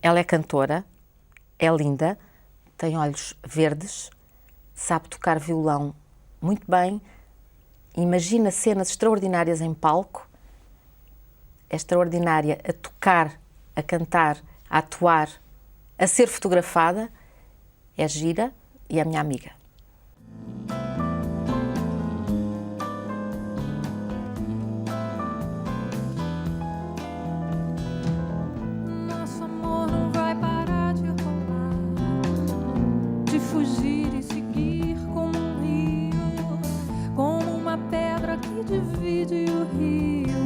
Ela é cantora, é linda, tem olhos verdes, sabe tocar violão muito bem, imagina cenas extraordinárias em palco, é extraordinária a tocar, a cantar, a atuar, a ser fotografada, é gira e é minha amiga. Nosso amor não vai parar de rolar, de fugir e seguir como um rio, como uma pedra que divide o rio.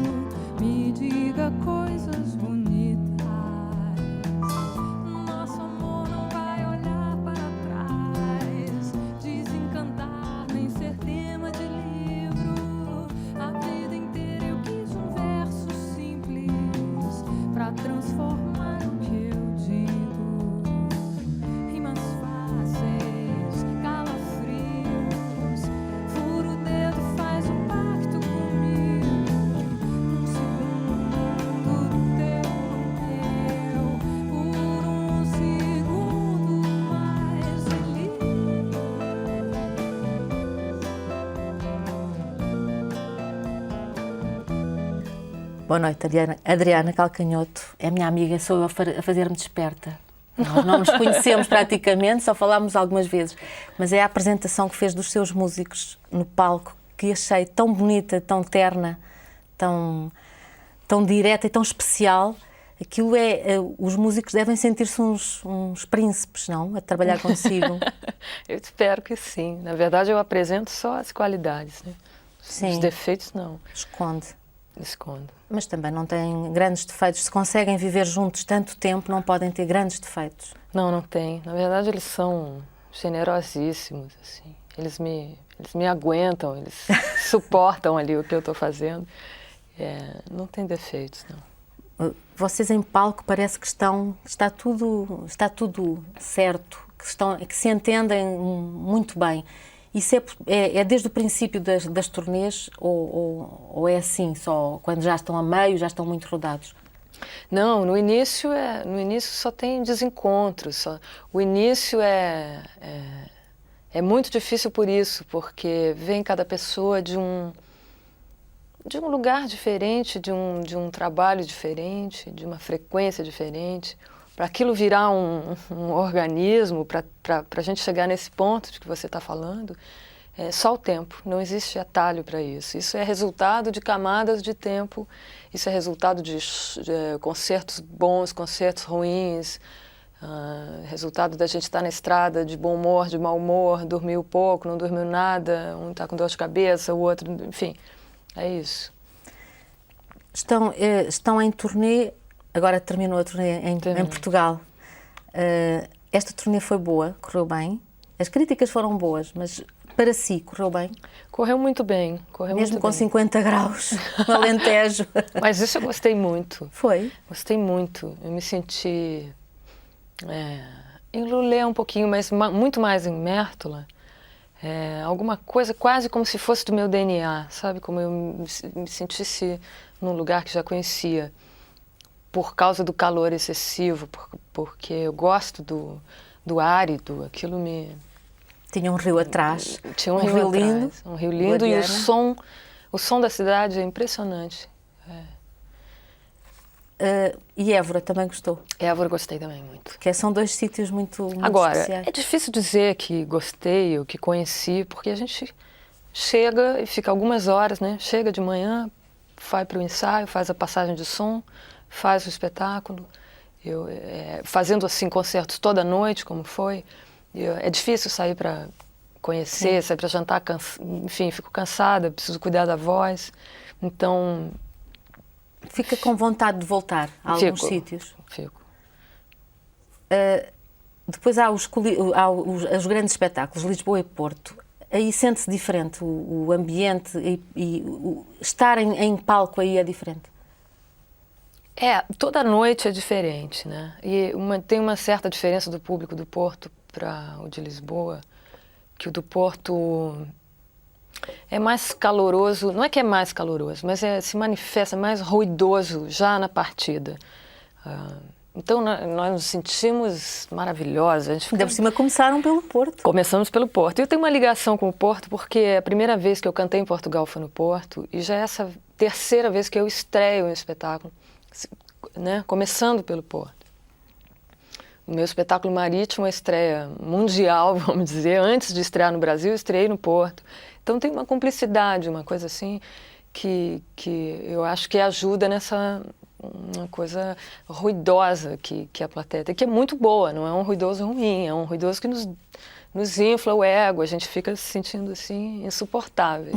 Me diga coisas bonitas. Nosso amor não vai olhar para trás, desencantar nem ser tema de livro. A vida inteira eu quis um verso simples pra transformar o que eu digo. Rimas fáceis, calafrios. Fura o dedo e faz um pacto comigo. Um segundo do teu no meu, por um segundo mais feliz. Boa noite, Adriana Calcanhoto. É minha amiga, sou eu a fazer-me desperta. Nós não nos conhecemos praticamente, só falámos algumas vezes. Mas é a apresentação que fez dos seus músicos no palco que achei tão bonita, tão terna, tão direta e tão especial. Aquilo os músicos devem sentir-se uns príncipes, não? A trabalhar consigo. Eu espero que sim. Na verdade, eu apresento só as qualidades, né? Sim. Os defeitos, não. Esconde. Escondo. Mas também não têm grandes defeitos. Se conseguem viver juntos tanto tempo, não podem ter grandes defeitos. Não, não tem. Na verdade, eles são generosíssimos, assim. Eles me aguentam, eles suportam ali o que eu estou fazendo. Não tem defeitos, não. Vocês em palco parece que está tudo certo, que se entendem muito bem. Isso é desde o princípio das turnês ou é assim, só quando já estão a meio, já estão muito rodados? Não, no início só tem desencontros. O início é muito difícil por isso, porque vem cada pessoa de um lugar diferente, de um trabalho diferente, de uma frequência diferente. Para aquilo virar um organismo, para a gente chegar nesse ponto de que você está falando, é só o tempo, não existe atalho para isso. Isso é resultado de camadas de tempo, isso é resultado de concertos bons, concertos ruins, resultado da gente estar na estrada de bom humor, de mau humor, dormiu pouco, não dormiu nada, um está com dor de cabeça, o outro, enfim, é isso. Estão em turnê. Agora terminou a turnê em Portugal. Esta turnê foi boa, correu bem. As críticas foram boas, mas para si correu bem? Correu muito bem. Mesmo com 50 graus no Alentejo. Mas isso eu gostei muito. Foi? Gostei muito. Eu me senti... em Lulé um pouquinho, mas muito mais em Mértola. Alguma coisa quase como se fosse do meu DNA, sabe? Como eu me sentisse num lugar que já conhecia. Por causa do calor excessivo, porque eu gosto do árido, aquilo me... Tinha um rio atrás. Tinha um rio lindo. Atrás, um rio lindo e o som da cidade é impressionante. E Évora também gostou? Évora gostei também muito. Porque são dois sítios muito Agora, especiais. é difícil dizer que gostei ou que conheci, porque a gente chega e fica algumas horas, né? Chega de manhã, vai para o ensaio, faz a passagem de som, faz o espetáculo, fazendo assim concertos toda noite, como foi. É difícil sair para conhecer, sair para jantar, enfim, fico cansada, preciso cuidar da voz, então... Fica com vontade de voltar a alguns sítios? Fico. Depois há os grandes espetáculos, Lisboa e Porto. Aí sente-se diferente, o ambiente e estar em palco aí é diferente? Toda noite é diferente, né? E tem uma certa diferença do público do Porto para o de Lisboa, que o do Porto é mais caloroso, não é que é mais caloroso, mas se manifesta mais ruidoso já na partida. Então nós nos sentimos maravilhosos. A gente Ainda por cima começaram pelo Porto. Começamos pelo Porto. Eu tenho uma ligação com o Porto porque a primeira vez que eu cantei em Portugal foi no Porto e já é essa terceira vez que eu estreio um espetáculo, né, começando pelo Porto. O meu espetáculo Marítimo é estreia mundial, vamos dizer. Antes de estrear no Brasil, eu estreiei no Porto. Então tem uma cumplicidade, uma coisa assim que eu acho que ajuda nessa uma coisa ruidosa que a plateia tem, que é muito boa, não é um ruidoso ruim, é um ruidoso que nos infla o ego, a gente fica se sentindo assim insuportáveis.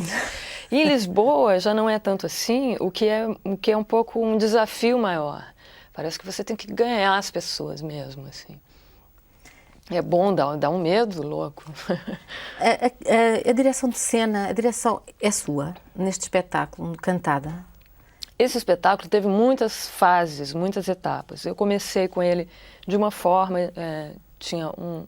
E em Lisboa já não é tanto assim, o que é um pouco um desafio maior. Parece que você tem que ganhar as pessoas mesmo, assim. É bom, dá um medo louco. A direção de cena, a direção é sua, neste espetáculo, Cantada? Esse espetáculo teve muitas fases, muitas etapas. Eu comecei com ele de uma forma, tinha um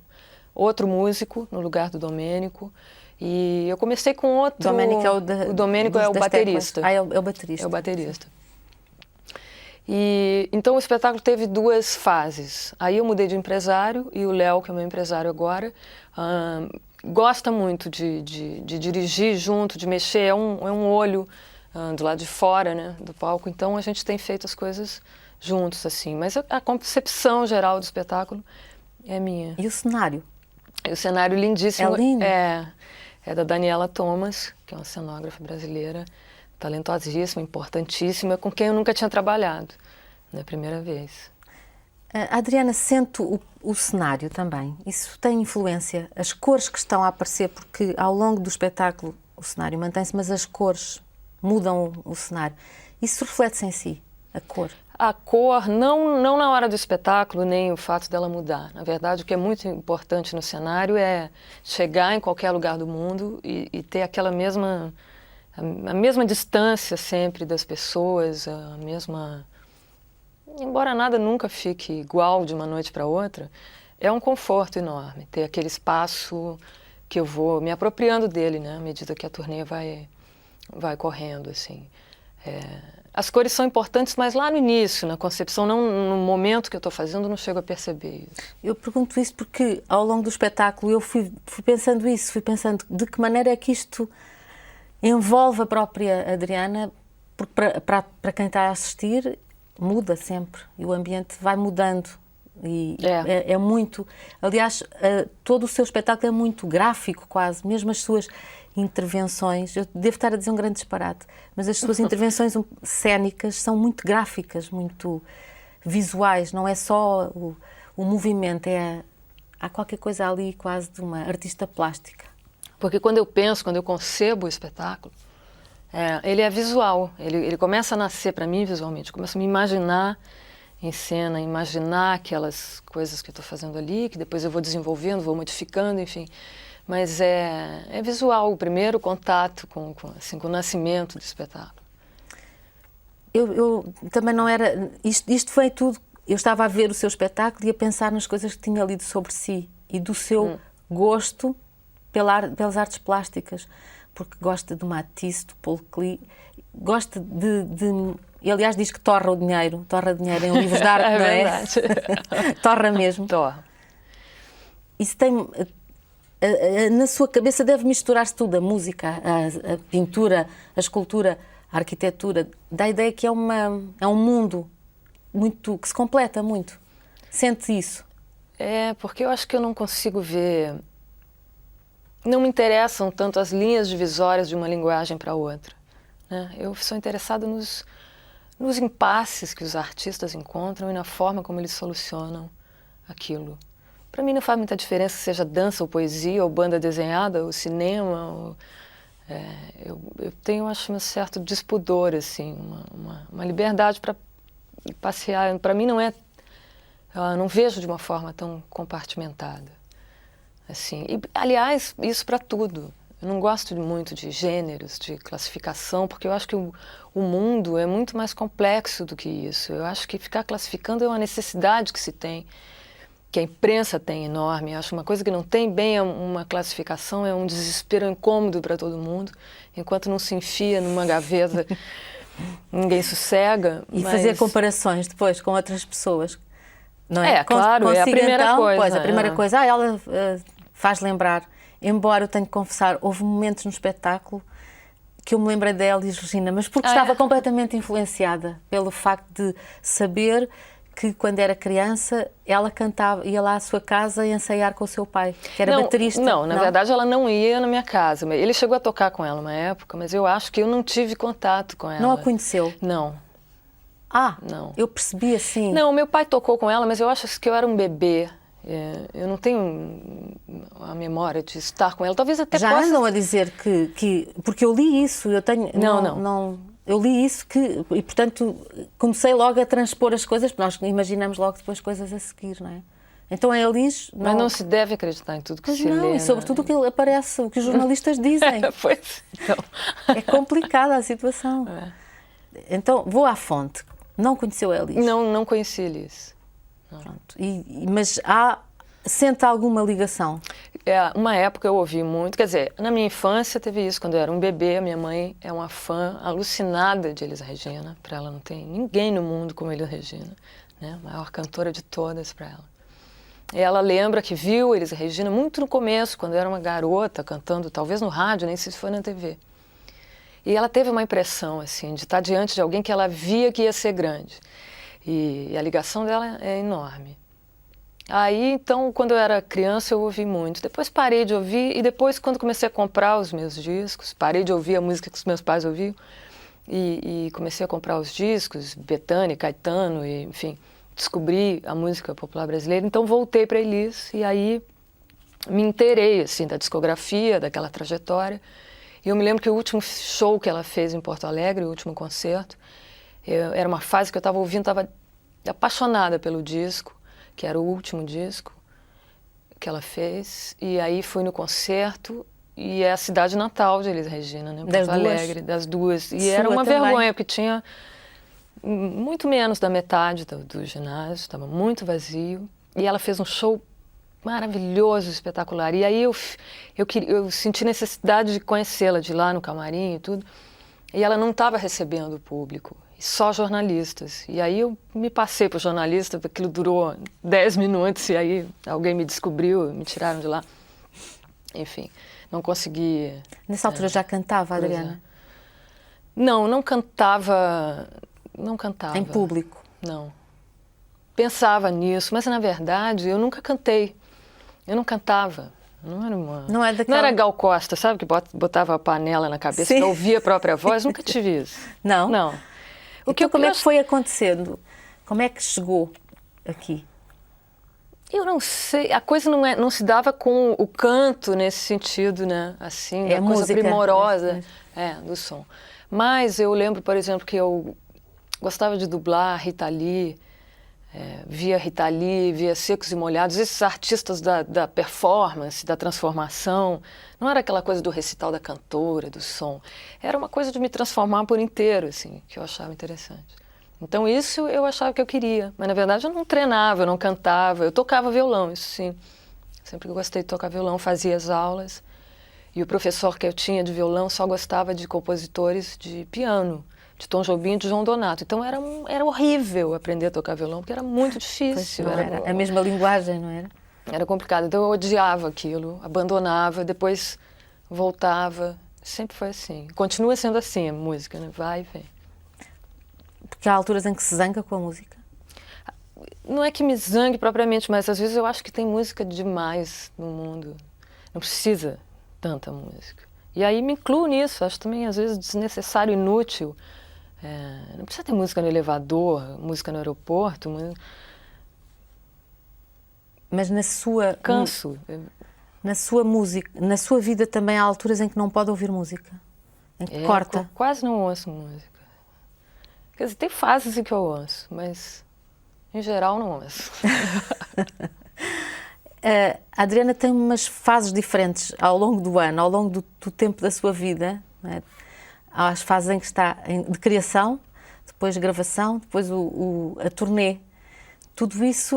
outro músico no lugar do Domênico, e eu comecei com outro... Domênico o Domênico é o baterista. Ah, é o baterista. É o baterista. E então o espetáculo teve duas fases. Aí eu mudei de empresário e o Léo, que é meu empresário agora, gosta muito de dirigir junto, de mexer, é um olho do lado de fora, né, do palco. Então a gente tem feito as coisas juntos, assim. Mas a concepção geral do espetáculo é minha. E o cenário? O cenário lindíssimo. É lindo? É da Daniela Thomas, que é uma cenógrafa brasileira, talentosíssima, importantíssima, com quem eu nunca tinha trabalhado, na primeira vez. A Adriana sente o cenário também. Isso tem influência? As cores que estão a aparecer, porque ao longo do espetáculo o cenário mantém-se, mas as cores mudam o cenário. Isso reflete-se em si, a cor? A cor, não na hora do espetáculo, nem o fato dela mudar. Na verdade, o que é muito importante no cenário é chegar em qualquer lugar do mundo e ter aquela mesma... a mesma distância sempre das pessoas, a mesma... Embora nada nunca fique igual de uma noite para outra, é um conforto enorme ter aquele espaço que eu vou me apropriando dele, né, à medida que a turnê vai correndo, assim. As cores são importantes, mas lá no início, na concepção, não no momento que eu estou fazendo, não chego a perceber isso. Eu pergunto isso porque ao longo do espetáculo eu fui pensando isso, fui pensando de que maneira é que isto envolve a própria Adriana, porque para quem está a assistir muda sempre e o ambiente vai mudando e é muito, aliás, todo o seu espetáculo é muito gráfico quase, mesmo as suas intervenções, eu devo estar a dizer um grande disparate, mas as suas intervenções cênicas são muito gráficas, muito visuais, não é só o movimento, há qualquer coisa ali quase de uma artista plástica. Porque quando eu concebo o espetáculo, ele é visual, ele começa a nascer para mim visualmente, eu começo a me imaginar em cena, imaginar aquelas coisas que eu estou fazendo ali, que depois eu vou desenvolvendo, vou modificando, enfim. Mas é visual, o primeiro contato com o nascimento do espetáculo. Eu também não era... Isto foi tudo... Eu estava a ver o seu espetáculo e a pensar nas coisas que tinha lido sobre si e do seu gosto pelas artes plásticas, porque gosta de Matisse, de Paul Klee, gosta e aliás diz que torra dinheiro em livros de arte, não é? Verdade. Torra mesmo. Torra. Isso tem... na sua cabeça deve misturar-se tudo, a música, a pintura, a escultura, a arquitetura, dá a ideia que é um mundo muito, que se completa muito. Sente isso? Porque eu acho que eu não consigo ver... Não me interessam tanto as linhas divisórias de uma linguagem para outra, né? Eu sou interessada nos impasses que os artistas encontram e na forma como eles solucionam aquilo. Para mim não faz muita diferença, seja dança ou poesia, ou banda desenhada, ou cinema. Eu tenho, acho, um certo despudor, assim, uma liberdade para passear. Para mim eu não vejo de uma forma tão compartimentada. Assim. E, aliás, isso para tudo. Eu não gosto muito de gêneros, de classificação, porque eu acho que o mundo é muito mais complexo do que isso. Eu acho que ficar classificando é uma necessidade que se tem, que a imprensa tem enorme. Eu acho uma coisa que não tem bem uma classificação, é um desespero incômodo para todo mundo, enquanto não se enfia numa gaveta, ninguém sossega. E fazer comparações depois com outras pessoas. não é? Claro, é a primeira então, coisa. Pois, a primeira coisa, ela faz lembrar, embora eu tenho que confessar, houve momentos no espetáculo que eu me lembrei dela e Regina, mas porque estava completamente influenciada pelo facto de saber que quando era criança ela cantava, ia lá à sua casa e ensaiar com o seu pai, que era baterista. Não, na verdade ela não ia na minha casa. Ele chegou a tocar com ela uma época, mas eu acho que eu não tive contato com ela. Não a conheceu? Não. Não. Eu percebi assim. Não, meu pai tocou com ela, mas eu acho que eu era um bebê. Eu não tenho a memória de estar com ela. Talvez até já possa... andam a dizer que... Porque eu li isso, eu tenho... Não. Eu li isso e, portanto, comecei logo a transpor as coisas, porque nós imaginamos logo depois coisas a seguir, não é? Então a Elis... Mas não se deve acreditar em tudo que se lê. E sobretudo o que aparece, o que os jornalistas dizem. Pois, então... É complicada a situação. Então, vou à fonte. Não conheceu a Elis? Não conheci a Elis. Pronto. Mas sente alguma ligação? Uma época eu ouvi muito, quer dizer, na minha infância teve isso, quando eu era um bebê, a minha mãe é uma fã alucinada de Elis Regina, para ela não tem ninguém no mundo como Elis Regina, né? A maior cantora de todas para ela. E ela lembra que viu Elis Regina muito no começo, quando eu era uma garota cantando, talvez no rádio, nem sei se foi na TV. E ela teve uma impressão, assim, de estar diante de alguém que ela via que ia ser grande. E a ligação dela é enorme. Aí, então, quando eu era criança, eu ouvi muito. Depois parei de ouvir, e depois, quando comecei a comprar os meus discos, parei de ouvir a música que os meus pais ouviam, e comecei a comprar os discos, Bethânia, Caetano, e, enfim, descobri a música popular brasileira. Então, voltei para Elis, e aí me inteirei, assim, da discografia, daquela trajetória. E eu me lembro que o último show que ela fez em Porto Alegre, o último concerto, era uma fase que eu estava ouvindo, estava apaixonada pelo disco, que era o último disco que ela fez, e aí fui no concerto, e é a cidade natal de Elis Regina, né? Porto Alegre, das duas. E era uma vergonha, porque tinha muito menos da metade do ginásio, estava muito vazio, e ela fez um show maravilhoso, espetacular. E aí eu senti necessidade de conhecê-la, de ir lá no camarim e tudo, e ela não estava recebendo o público. Só jornalistas. E aí eu me passei para o jornalista, porque aquilo durou 10 minutos, e aí alguém me descobriu, me tiraram de lá. Enfim, não consegui... Nessa altura já cantava, Adriana? Não cantava... Não cantava. Em público? Não. Pensava nisso, mas na verdade eu nunca cantei. Eu não cantava. Não era Gal Costa, sabe? Que botava a panela na cabeça e ouvia a própria voz. Nunca tive isso. Não? Não. Como é que foi acontecendo? Como é que chegou aqui? Eu não sei. A coisa não se dava com o canto nesse sentido, né? Assim, a coisa primorosa do som. Mas eu lembro, por exemplo, que eu gostava de dublar Rita Lee, via Rita Lee, via Secos e Molhados, esses artistas da performance, da transformação. Não era aquela coisa do recital da cantora, do som. Era uma coisa de me transformar por inteiro, assim, que eu achava interessante. Então isso eu achava que eu queria, mas na verdade eu não treinava, eu não cantava, eu tocava violão, isso sim. Sempre gostei de tocar violão, fazia as aulas. E o professor que eu tinha de violão só gostava de compositores de piano, de Tom Jobim e de João Donato. Então era horrível aprender a tocar violão, porque era muito difícil. Era a mesma linguagem, não era? Era complicado. Então eu odiava aquilo, abandonava, depois voltava. Sempre foi assim. Continua sendo assim a música, né? Vai e vem. Porque há alturas em que se zanga com a música? Não é que me zangue propriamente, mas às vezes eu acho que tem música demais no mundo. Não precisa tanta música. E aí me incluo nisso. Acho também às vezes desnecessário, inútil. Não precisa ter música no elevador, música no aeroporto. Mas na sua... Canso. Na sua música, na sua vida também há alturas em que não pode ouvir música? Em que corta? Quase não ouço música. Quer dizer, tem fases em que eu ouço, mas em geral não ouço. A Adriana tem umas fases diferentes ao longo do ano, ao longo do tempo da sua vida. Não é? Há as fases em que está de criação, depois gravação, depois a turnê. Tudo isso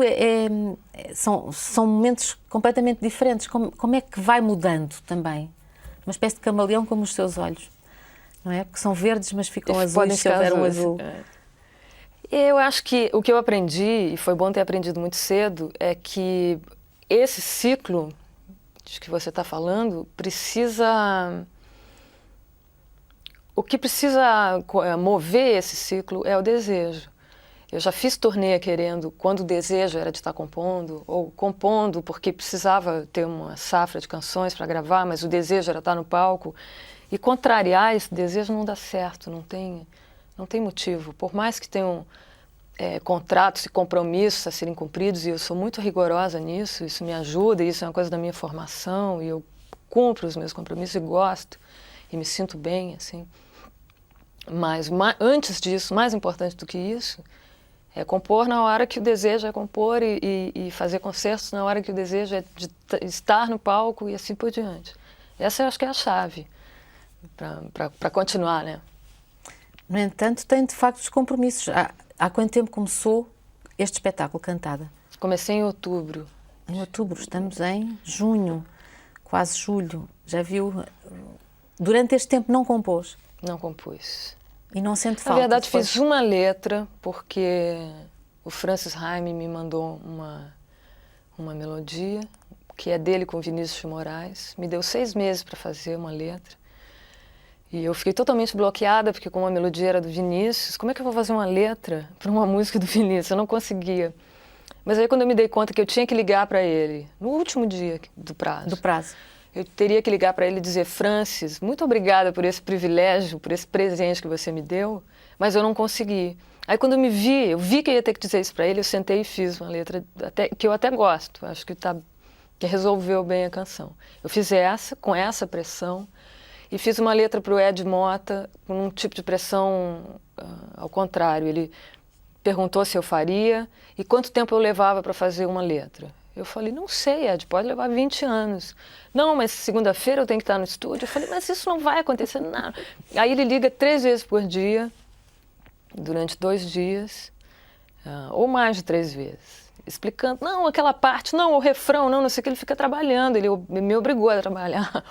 são momentos completamente diferentes. Como é que vai mudando também? Uma espécie de camaleão como os seus olhos. Não é? Porque são verdes, mas ficam azuis se houver um azul. Eu acho que o que eu aprendi, e foi bom ter aprendido muito cedo, é que esse ciclo de que você está falando precisa... O que precisa mover esse ciclo é o desejo. Eu já fiz turnê querendo, quando o desejo era de estar compondo, ou compondo porque precisava ter uma safra de canções para gravar, mas o desejo era estar no palco. E contrariar esse desejo não dá certo, não tem motivo. Por mais que tenham contratos e compromissos a serem cumpridos, e eu sou muito rigorosa nisso, isso me ajuda, isso é uma coisa da minha formação, e eu cumpro os meus compromissos e gosto, e me sinto bem, assim. Mas antes disso, mais importante do que isso, é compor na hora que o desejo é compor e fazer concertos na hora que o desejo é de estar no palco e assim por diante. Essa eu acho que é a chave para continuar, né? No entanto, tem de facto os compromissos. Há quanto tempo começou este espetáculo Cantada? Comecei em outubro. Em outubro, estamos em junho, quase julho. Já viu? Durante este tempo não compôs? Não compus. E não sente falta? Na verdade, depois? fiz uma letra, porque o Francis Haime me mandou uma melodia, que é dele com Vinícius de Moraes. Me deu 6 meses para fazer uma letra. E eu fiquei totalmente bloqueada, porque como a melodia era do Vinícius, como é que eu vou fazer uma letra para uma música do Vinícius? Eu não conseguia. Mas aí quando eu me dei conta que eu tinha que ligar para ele, no último dia do prazo. Eu teria que ligar para ele e dizer: Francis, muito obrigada por esse privilégio, por esse presente que você me deu, mas eu não consegui. Aí quando eu vi que eu ia ter que dizer isso para ele, eu sentei e fiz uma letra que eu até gosto, acho que resolveu bem a canção. Eu fiz essa, com essa pressão, e fiz uma letra para o Ed Mota com um tipo de pressão ao contrário. Ele perguntou se eu faria e quanto tempo eu levava para fazer uma letra. Eu falei: não sei, Ed, pode levar 20 anos. Não, mas segunda-feira eu tenho que estar no estúdio. Eu falei: mas isso não vai acontecer nada. Aí ele liga 3 vezes por dia, durante 2 dias, ou mais de 3 vezes, explicando: não, aquela parte, não, o refrão, não sei o que. Ele fica trabalhando, ele me obrigou a trabalhar.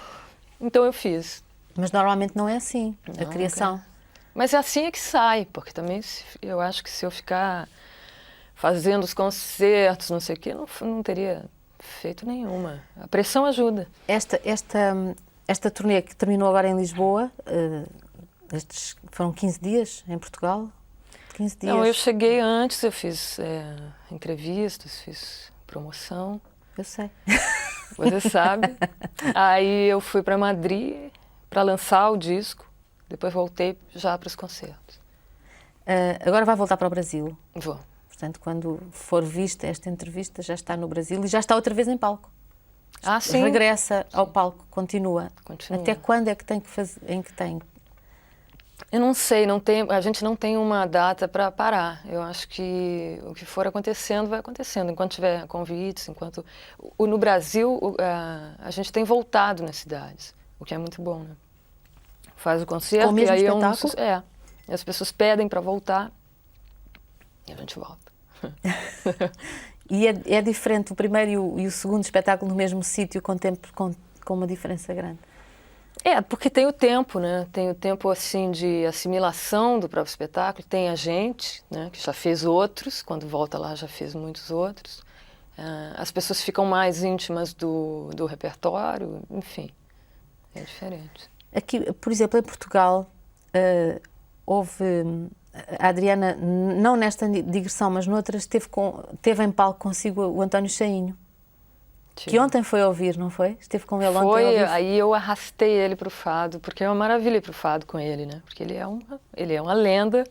Então eu fiz. Mas normalmente não é assim, a Não, criação. nunca. Mas é assim é que sai, porque também eu acho que se eu ficar fazendo os concertos, não sei o quê, não teria feito nenhuma. A pressão ajuda. Esta turnê que terminou agora em Lisboa, foram 15 dias em Portugal? 15 dias? Não, eu cheguei antes, eu fiz entrevistas, fiz promoção. Eu sei. Você sabe. Aí eu fui para Madrid para lançar o disco, depois voltei já para os concertos. Agora vai voltar para o Brasil. Vou. Portanto, quando for vista esta entrevista, já está no Brasil e já está outra vez em palco. Ah, sim. Regressa ao palco, continua. Continua. Até quando é que tem que fazer? Em que tem? Eu não sei, a gente não tem uma data para parar. Eu acho que o que for acontecendo, vai acontecendo. Enquanto tiver convites, no Brasil, a gente tem voltado nas cidades, o que é muito bom, né? Faz o concerto Com o mesmo e aí espetáculo? e as pessoas pedem para voltar e a gente volta. E é diferente o primeiro e o segundo espetáculo no mesmo sítio com uma diferença grande? Porque tem o tempo, né? Tem o tempo, assim, de assimilação do próprio espetáculo. Tem a gente, né? Que já fez outros. Quando volta lá, já fez muitos outros. As pessoas ficam mais íntimas do repertório. Enfim, é diferente. Aqui, por exemplo, em Portugal, houve... A Adriana, não nesta digressão, mas noutras, teve em palco consigo o António Chainho. Que ontem foi ouvir, não foi? Esteve com ele ontem a ouvir. Aí eu arrastei ele para o fado, porque é uma maravilha ir para o fado com ele, né? Porque ele é uma lenda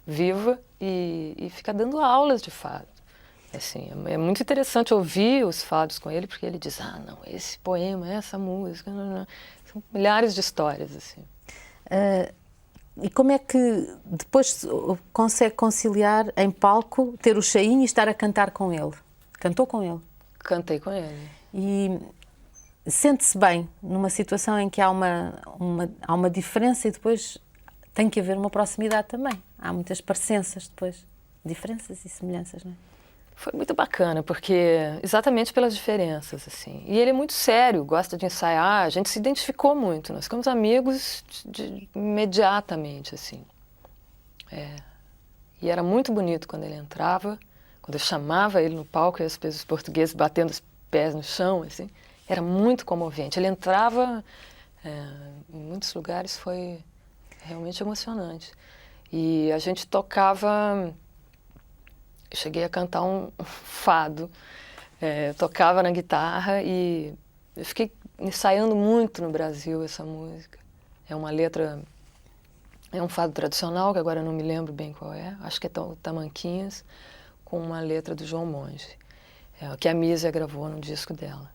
viva e fica dando aulas de fado. Assim, é muito interessante ouvir os fados com ele, porque ele diz: não, esse poema, essa música, não. São milhares de histórias, assim. E como é que depois consegue conciliar em palco, ter o Chainho e estar a cantar com ele? Cantou com ele? Cantei com ele. E sente-se bem numa situação em que há uma diferença e depois tem que haver uma proximidade também. Há muitas parecenças depois, diferenças e semelhanças, não é? Foi muito bacana, porque exatamente pelas diferenças, assim. E ele é muito sério, gosta de ensaiar, a gente se identificou muito, nós ficamos amigos imediatamente, assim. E era muito bonito quando ele entrava, quando eu chamava ele no palco e os portugueses batendo os pés no chão, assim, era muito comovente. Ele entrava em muitos lugares, foi realmente emocionante. E a gente tocava, eu cheguei a cantar um fado, eu tocava na guitarra e eu fiquei ensaiando muito no Brasil essa música. É uma letra, é um fado tradicional, que agora eu não me lembro bem qual é, acho que é Tamanquinhas, com uma letra do João Monge, que a Mísia gravou no disco dela.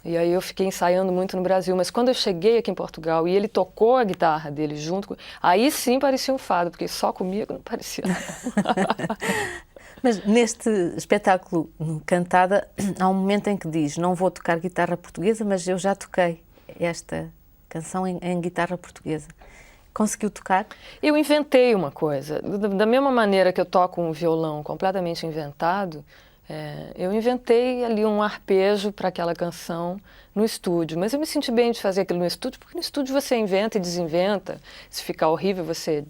E aí eu fiquei ensaiando muito no Brasil, mas quando eu cheguei aqui em Portugal e ele tocou a guitarra dele junto, aí sim parecia um fado, porque só comigo não parecia. Mas neste espetáculo Cantada, há um momento em que diz: não vou tocar guitarra portuguesa, mas eu já toquei esta canção em guitarra portuguesa. Conseguiu tocar? Eu inventei uma coisa. Da mesma maneira que eu toco um violão completamente inventado, eu inventei ali um arpejo para aquela canção no estúdio. Mas eu me senti bem de fazer aquilo no estúdio, porque no estúdio você inventa e desinventa. Se ficar horrível, você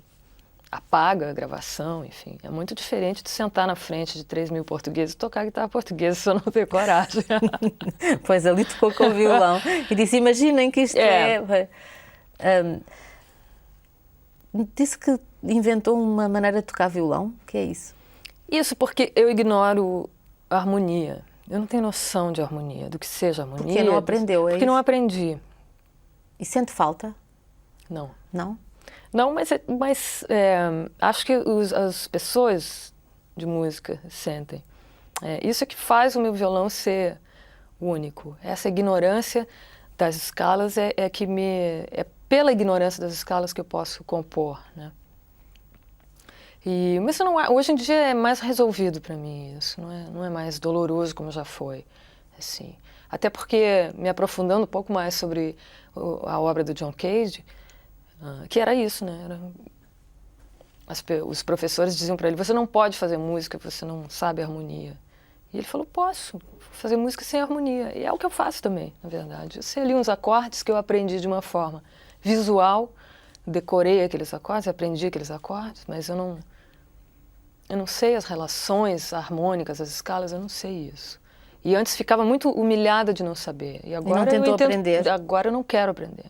apaga a gravação, enfim. É muito diferente de sentar na frente de 3.000 portugueses e tocar guitarra portuguesa se eu não ter coragem. Pois, ali tocou com o violão e disse: imaginem que isto disse que inventou uma maneira de tocar violão. O que é isso? Isso porque eu ignoro a harmonia. Eu não tenho noção de harmonia, do que seja harmonia. Porque não aprendeu, é Porque isso? não aprendi. E sente falta? Não. Não? Não, mas acho que as pessoas de música sentem. Isso é que faz o meu violão ser único. Essa ignorância das escalas é pela ignorância das escalas que eu posso compor, né? Mas hoje em dia é mais resolvido para mim isso, não é mais doloroso como já foi, assim. Até porque, me aprofundando um pouco mais sobre a obra do John Cage, que era isso, né? Os professores diziam para ele: você não pode fazer música, você não sabe harmonia. E ele falou: posso fazer música sem harmonia. E é o que eu faço também, na verdade. Eu sei ali uns acordes que eu aprendi de uma forma visual, decorei aqueles acordes, aprendi aqueles acordes, mas eu não sei as relações harmônicas, as escalas, eu não sei isso. E antes ficava muito humilhada de não saber. E agora não tentou aprender? Agora eu não quero aprender.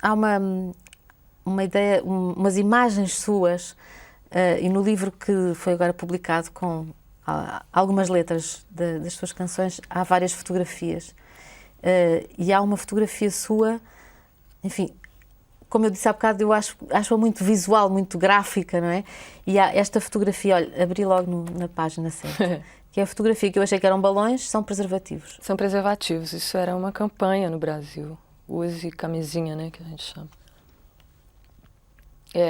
Há uma ideia, umas imagens suas, e no livro que foi agora publicado com algumas letras das suas canções, há várias fotografias. E há uma fotografia sua, enfim, como eu disse há bocado, eu acho-a muito visual, muito gráfica, não é? E há esta fotografia, olha, abri logo na página certa, que é a fotografia que eu achei que eram balões, são preservativos. São preservativos, isso era uma campanha no Brasil. Use camisinha, né, que a gente chama.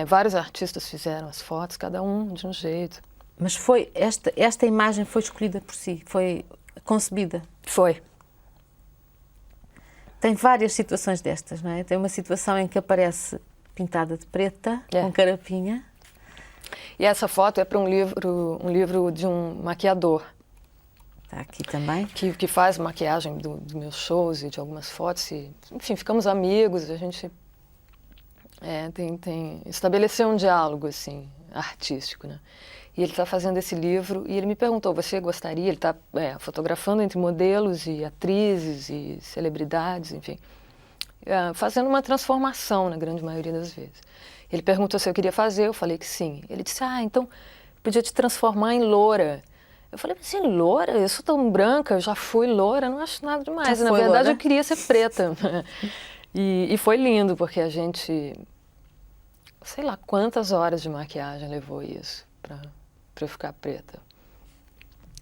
Vários artistas fizeram as fotos, cada um de um jeito. Mas foi esta imagem foi escolhida por si, foi concebida? Foi. Tem várias situações destas, não é? Tem uma situação em que aparece pintada de preta, com carapinha. E essa foto é para um livro de um maquiador. Está aqui também. Que faz maquiagem dos meus shows e de algumas fotos. Enfim, ficamos amigos, a gente estabeleceu um diálogo, assim, artístico, né? E ele está fazendo esse livro e ele me perguntou: você gostaria? Ele está fotografando entre modelos e atrizes e celebridades, enfim, fazendo uma transformação na grande maioria das vezes. Ele perguntou se eu queria fazer, eu falei que sim. Ele disse: então podia te transformar em loura. Eu falei: mas assim, loura? Eu sou tão branca, eu já fui loura, não acho nada demais. Na verdade, loura? Eu queria ser preta. E foi lindo, porque a gente, sei lá quantas horas de maquiagem levou isso para eu ficar preta.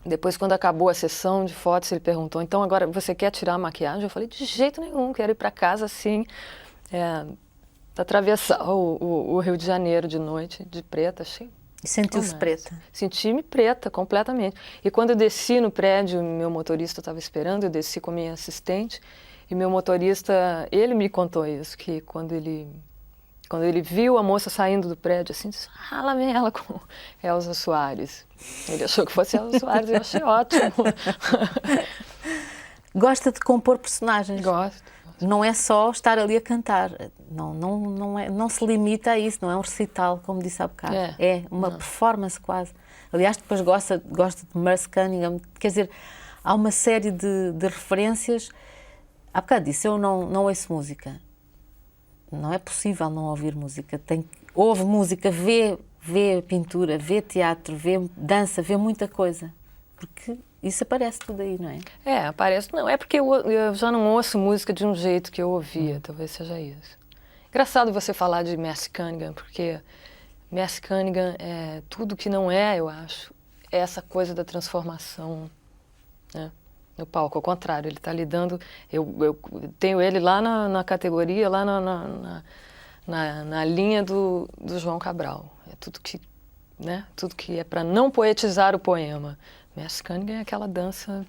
Depois, quando acabou a sessão de fotos, ele perguntou: então agora você quer tirar a maquiagem? Eu falei: de jeito nenhum, quero ir para casa assim, atravessar o Rio de Janeiro de noite, de preta. Achei. E sentiu-se preta? Senti-me preta, completamente. E quando eu desci no prédio, meu motorista estava esperando, eu desci com a minha assistente, e meu motorista, ele me contou isso, que quando ele viu a moça saindo do prédio, assim, disse: lá vem ela com Elza Soares. Ele achou que fosse Elza Soares, eu achei ótimo. Gosta de compor personagens? Gosto. não é só estar ali a cantar. Não se limita a isso, não é um recital, como disse há bocado. É uma performance quase. Aliás, depois gosto de Merce Cunningham. Quer dizer, há uma série de referências. Há bocado disse, eu não ouço música. Não é possível não ouvir música. Ouve música, vê pintura, vê teatro, vê dança, vê muita coisa. Porque isso aparece tudo aí, não é? Aparece. Não, é porque eu já não ouço música de um jeito que eu ouvia, talvez seja isso. Engraçado você falar de Merce Cunningham, porque Merce Cunningham é tudo que não é, eu acho, é essa coisa da transformação, né, no palco. Ao contrário, ele está lidando... Eu tenho ele lá na categoria, lá na linha do João Cabral. É tudo que, né, tudo que é para não poetizar o poema. Merce Cunningham é aquela dança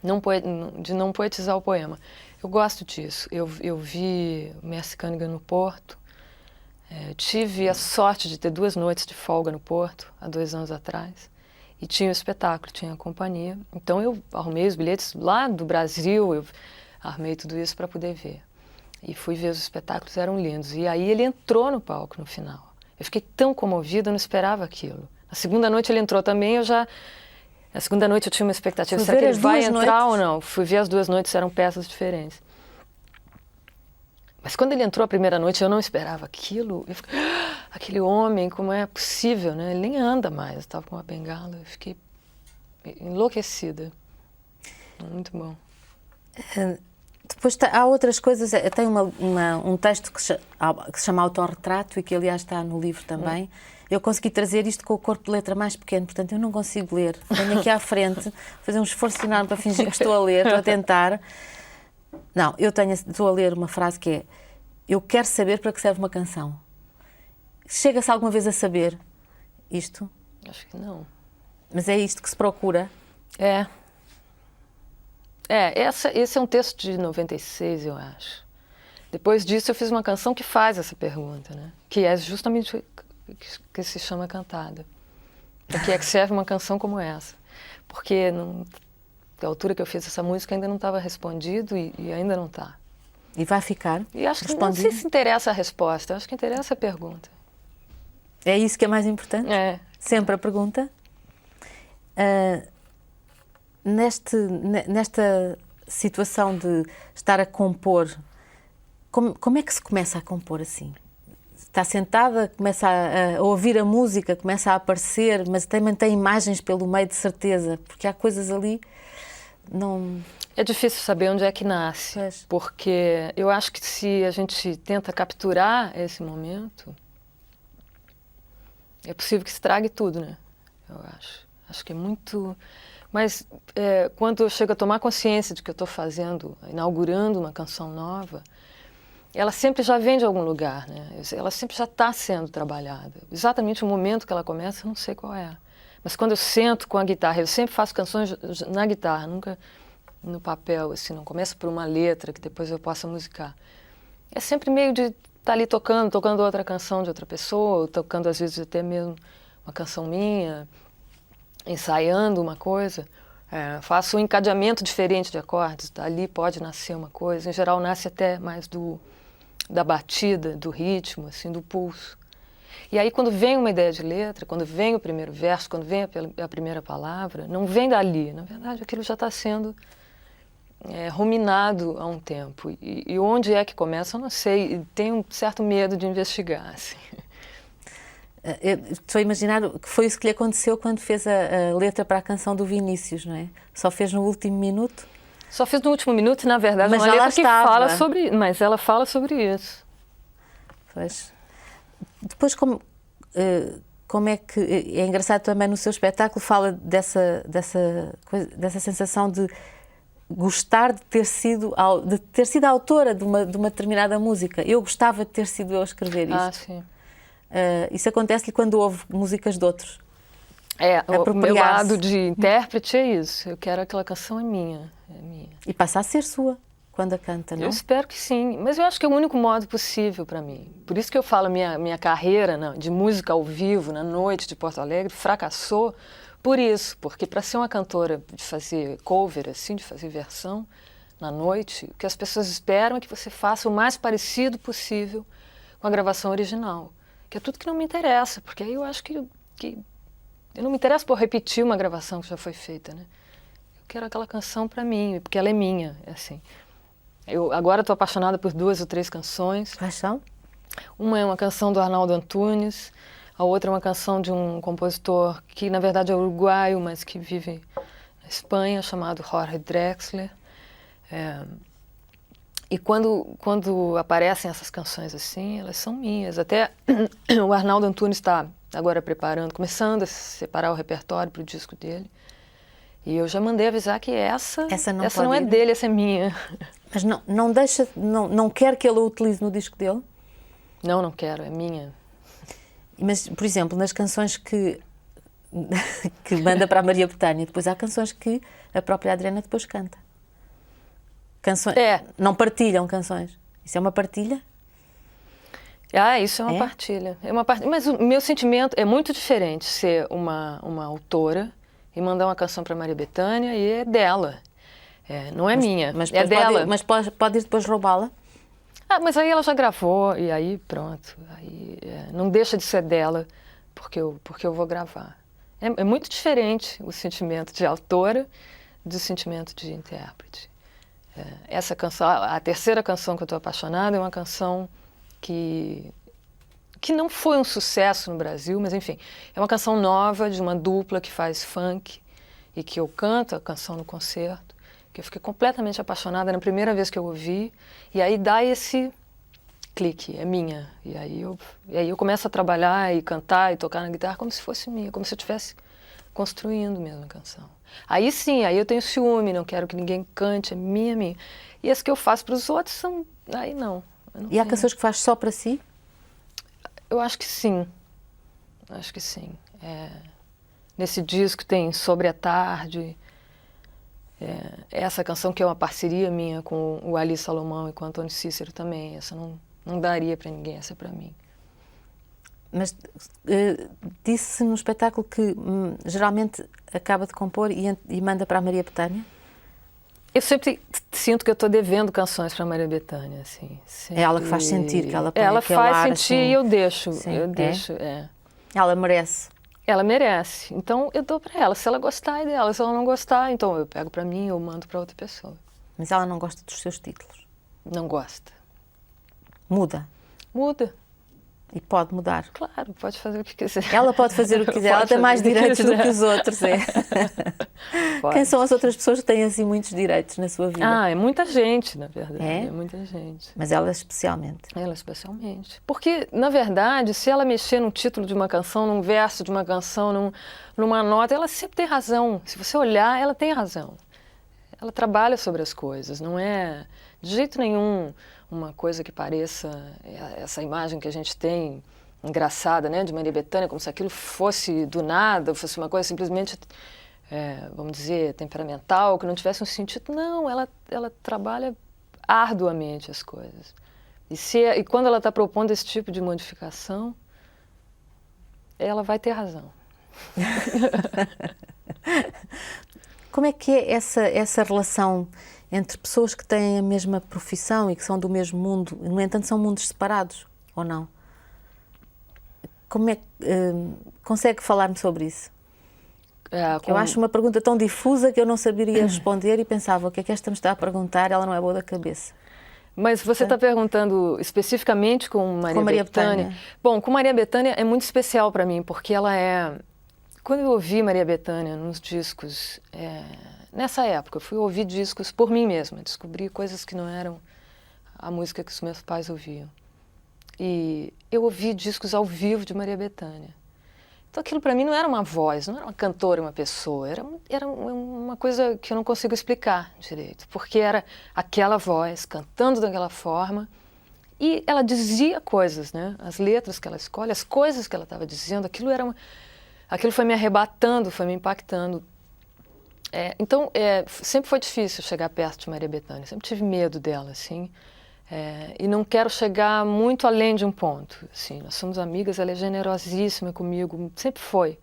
de não poetizar o poema. Eu gosto disso. Eu vi Merce Cunningham no Porto. Tive a sorte de ter 2 noites de folga no Porto, há 2 anos atrás. E tinha o espetáculo, tinha a companhia. Então eu arrumei os bilhetes lá do Brasil, eu armei tudo isso para poder ver. E fui ver os espetáculos, eram lindos. E aí ele entrou no palco no final. Eu fiquei tão comovida, eu não esperava aquilo. Na segunda noite ele entrou também, na segunda noite eu tinha uma expectativa, será que ele vai entrar ou não? Fui ver as 2 noites, eram peças diferentes. Mas quando ele entrou a primeira noite, eu não esperava aquilo. Eu fiquei, aquele homem, como é possível, né? Ele nem anda mais, estava com uma bengala. Eu fiquei enlouquecida. Muito bom. Depois há outras coisas. Tem um texto que se chama Autorretrato e que, aliás, está no livro também. Eu consegui trazer isto com o corpo de letra mais pequeno, portanto eu não consigo ler. Venho aqui à frente, fazer um esforço enorme para fingir que estou a ler, estou a tentar. Não, estou a ler uma frase que é: eu quero saber para que serve uma canção. Chega-se alguma vez a saber isto? Acho que não. Mas é isto que se procura? Esse é um texto de 96, eu acho. Depois disso eu fiz uma canção que faz essa pergunta, né? Que é justamente que se chama Cantada. Para que é que serve uma canção como essa? Porque da altura que eu fiz essa música ainda não estava respondido e ainda não está. E vai ficar? E acho que não sei se interessa a resposta, acho que interessa a pergunta. É isso que é mais importante? Sempre a pergunta. Nesta situação de estar a compor, como é que se começa a compor assim? Está sentada, começa a ouvir a música, começa a aparecer, mas também tem imagens pelo meio, de certeza, porque há coisas ali... É difícil saber onde é que nasce, porque eu acho que se a gente tenta capturar esse momento, é possível que estrague tudo, né? Eu acho. Acho que é muito... Mas quando eu chego a tomar consciência de que eu estou inaugurando uma canção nova, ela sempre já vem de algum lugar, né? Ela sempre já está sendo trabalhada. Exatamente o momento que ela começa, eu não sei qual é. Mas quando eu sento com a guitarra, eu sempre faço canções na guitarra, nunca no papel, assim, não começo por uma letra que depois eu possa musicar. É sempre meio de estar ali tocando outra canção de outra pessoa, ou tocando às vezes até mesmo uma canção minha, ensaiando uma coisa. Faço um encadeamento diferente de acordes, dali pode nascer uma coisa. Em geral nasce até mais da batida, do ritmo, assim, do pulso. E aí quando vem uma ideia de letra, quando vem o primeiro verso, quando vem a primeira palavra, não vem dali. Na verdade, aquilo já está sendo ruminado há um tempo. E onde é que começa, eu não sei. E tenho um certo medo de investigar, assim. Estou a imaginar que foi isso que lhe aconteceu quando fez a letra para a canção do Vinícius, não é? Só fez no último minuto? Só fiz no último minuto, na verdade, mas uma letra que fala sobre... Mas ela fala sobre isso. Pois. Depois, como é que... É engraçado também no seu espetáculo, fala dessa sensação de gostar de ter sido a autora de uma determinada música. Eu gostava de ter sido eu a escrever isto. Sim. Isso acontece-lhe quando ouve músicas de outros? O meu lado de intérprete é isso. Eu quero aquela canção é minha. E passa a ser sua quando a canta, não? Eu espero que sim. Mas eu acho que é o único modo possível para mim. Por isso que eu falo minha carreira de música ao vivo, na noite de Porto Alegre, fracassou por isso. Porque para ser uma cantora de fazer cover, assim, de fazer versão, na noite, o que as pessoas esperam é que você faça o mais parecido possível com a gravação original, que é tudo que não me interessa, porque aí eu acho que eu não me interesso por repetir uma gravação que já foi feita, né? Eu quero aquela canção para mim, porque ela é minha, é assim. Eu agora estou apaixonada por 2 ou 3 canções. Quais são? Uma é uma canção do Arnaldo Antunes, a outra é uma canção de um compositor que, na verdade, é uruguaio, mas que vive na Espanha, chamado Jorge Drexler. E quando aparecem essas canções assim, elas são minhas. Até o Arnaldo Antunes está agora começando a separar o repertório para o disco dele. E eu já mandei avisar que essa não é dele, essa é minha. Mas não quer que ele o utilize no disco dele? Não quero, é minha. Mas, por exemplo, nas canções que manda para a Maria Bethânia, depois há canções que a própria Adriana depois canta. Não partilham canções. Isso é uma partilha? Isso é uma partilha. Mas o meu sentimento é muito diferente ser uma autora e mandar uma canção para Maria Bethânia e é dela. Não é minha, é dela. Mas pode ir depois roubá-la? Mas aí ela já gravou e aí pronto. Aí, não deixa de ser dela porque eu vou gravar. É muito diferente o sentimento de autora do sentimento de intérprete. Essa canção, a terceira canção que eu estou apaixonada, é uma canção que não foi um sucesso no Brasil, mas enfim, é uma canção nova de uma dupla que faz funk e que eu canto a canção no concerto, que eu fiquei completamente apaixonada na primeira vez que eu ouvi, e aí dá esse clique, é minha. E aí eu começo a trabalhar e cantar e tocar na guitarra como se fosse minha, como se eu estivesse construindo mesmo a canção. Aí sim, aí eu tenho ciúme, não quero que ninguém cante, é minha. E as que eu faço para os outros são... Aí não. E há canções que faz só para si? Eu acho que sim. Acho que sim. Nesse disco tem Sobre a Tarde, essa canção que é uma parceria minha com o Ali Salomão e com o Antônio Cícero também. Essa não daria para ninguém, essa é para mim. Mas disse no espetáculo que geralmente acaba de compor e manda para a Maria Bethânia? Eu sempre sinto que eu estou devendo canções para a Maria Bethânia, assim. Sempre... É ela que faz sentir, que ela põe ela aquele faz ar, sentir assim. E eu deixo. Sim, eu deixo, Ela merece. Ela merece. Então eu dou para ela. Se ela gostar, é dela. Se ela não gostar, então eu pego para mim ou mando para outra pessoa. Mas ela não gosta dos seus títulos? Não gosta. Muda? Muda. E pode mudar? Claro, pode fazer o que quiser. Ela pode fazer o que quiser, ela tem mais direitos do que os outros, Quem são as outras pessoas que têm assim muitos direitos na sua vida? É muita gente, na verdade. É muita gente. Mas ela especialmente? Ela especialmente. Porque, na verdade, se ela mexer no título de uma canção, num verso de uma canção, numa nota, ela sempre tem razão. Se você olhar, ela tem razão. Ela trabalha sobre as coisas, não é de jeito nenhum uma coisa que pareça essa imagem que a gente tem engraçada, né, de Maria Bethânia, como se aquilo fosse do nada, fosse uma coisa simplesmente, vamos dizer, temperamental, que não tivesse um sentido. Não, ela trabalha arduamente as coisas. E quando ela está propondo esse tipo de modificação, ela vai ter razão. Como é que é essa relação entre pessoas que têm a mesma profissão e que são do mesmo mundo, no entanto são mundos separados, ou não? Como é que consegue falar-me sobre isso? Eu acho uma pergunta tão difusa que eu não saberia responder e pensava, o que é que esta me está a perguntar? Ela não é boa da cabeça. Mas você está perguntando especificamente com Maria Bethânia? Bom, com Maria Bethânia é muito especial para mim, porque ela é... Quando eu ouvi Maria Bethânia nos discos, nessa época, eu fui ouvir discos por mim mesma, descobri coisas que não eram a música que os meus pais ouviam. E eu ouvi discos ao vivo de Maria Bethânia. Então aquilo para mim não era uma voz, não era uma cantora, uma pessoa, era uma coisa que eu não consigo explicar direito, porque era aquela voz cantando daquela forma e ela dizia coisas, né? As letras que ela escolhe, as coisas que ela estava dizendo, aquilo foi me arrebatando, foi me impactando. Então, sempre foi difícil chegar perto de Maria Bethânia, sempre tive medo dela, assim, e não quero chegar muito além de um ponto. Assim, nós somos amigas, ela é generosíssima comigo, sempre foi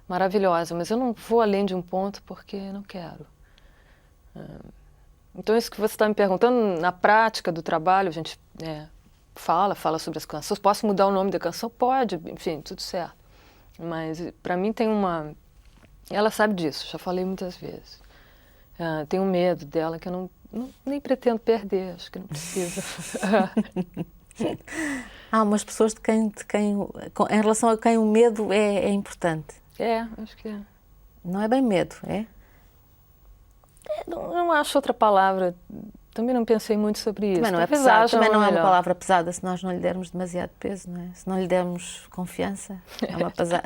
maravilhosa, mas eu não vou além de um ponto porque não quero. Então, isso que você está me perguntando, na prática do trabalho, a gente fala sobre as canções. Posso mudar o nome da canção? Pode, enfim, tudo certo. Mas, para mim, tem uma... Ela sabe disso, já falei muitas vezes. Tenho medo dela, que eu nem pretendo perder, acho que não precisa. Há umas pessoas em relação a quem o medo é importante. Acho que é. Não é bem medo, é? Não acho outra palavra. Também não pensei muito sobre isso. Também não é Talvez pesado, haja também não é uma melhor. palavra pesada se nós não lhe dermos demasiado peso, não é? Se não lhe dermos confiança,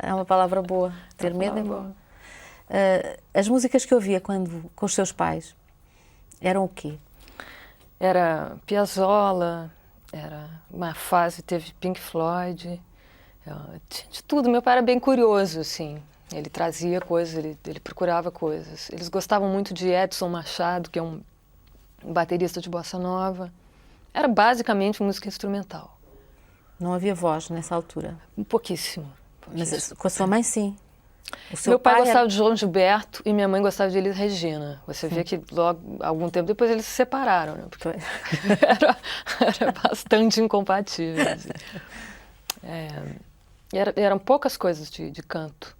é uma palavra boa. Ter medo é bom. As músicas que ouvia com os seus pais eram o quê? Era Piazzolla, era uma fase, teve Pink Floyd, tinha de tudo. Meu pai era bem curioso, assim. Ele trazia coisas, ele procurava coisas. Eles gostavam muito de Edson Machado, que é um baterista de bossa nova. Era basicamente música instrumental. Não havia voz nessa altura? Pouquíssimo. Mas com a sua mãe, sim. O seu Meu pai era- gostava de João Gilberto e minha mãe gostava de Elis Regina. Você vê que logo, algum tempo depois, eles se separaram, né? Porque era bastante incompatível. Assim. Eram poucas coisas de canto.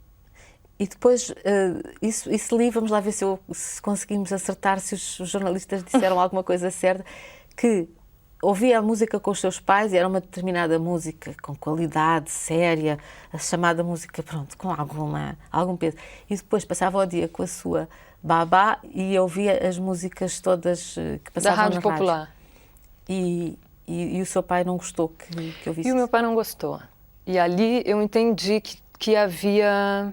E depois, isso ali, vamos lá ver se conseguimos acertar, se os jornalistas disseram alguma coisa certa, que ouvia a música com os seus pais e era uma determinada música com qualidade, séria, a chamada música, pronto, com algum peso. E depois passava o dia com a sua babá e ouvia as músicas todas que passavam Da Rádio na Popular. E o seu pai não gostou que ouvisse? E o meu pai não gostou. E ali eu entendi que havia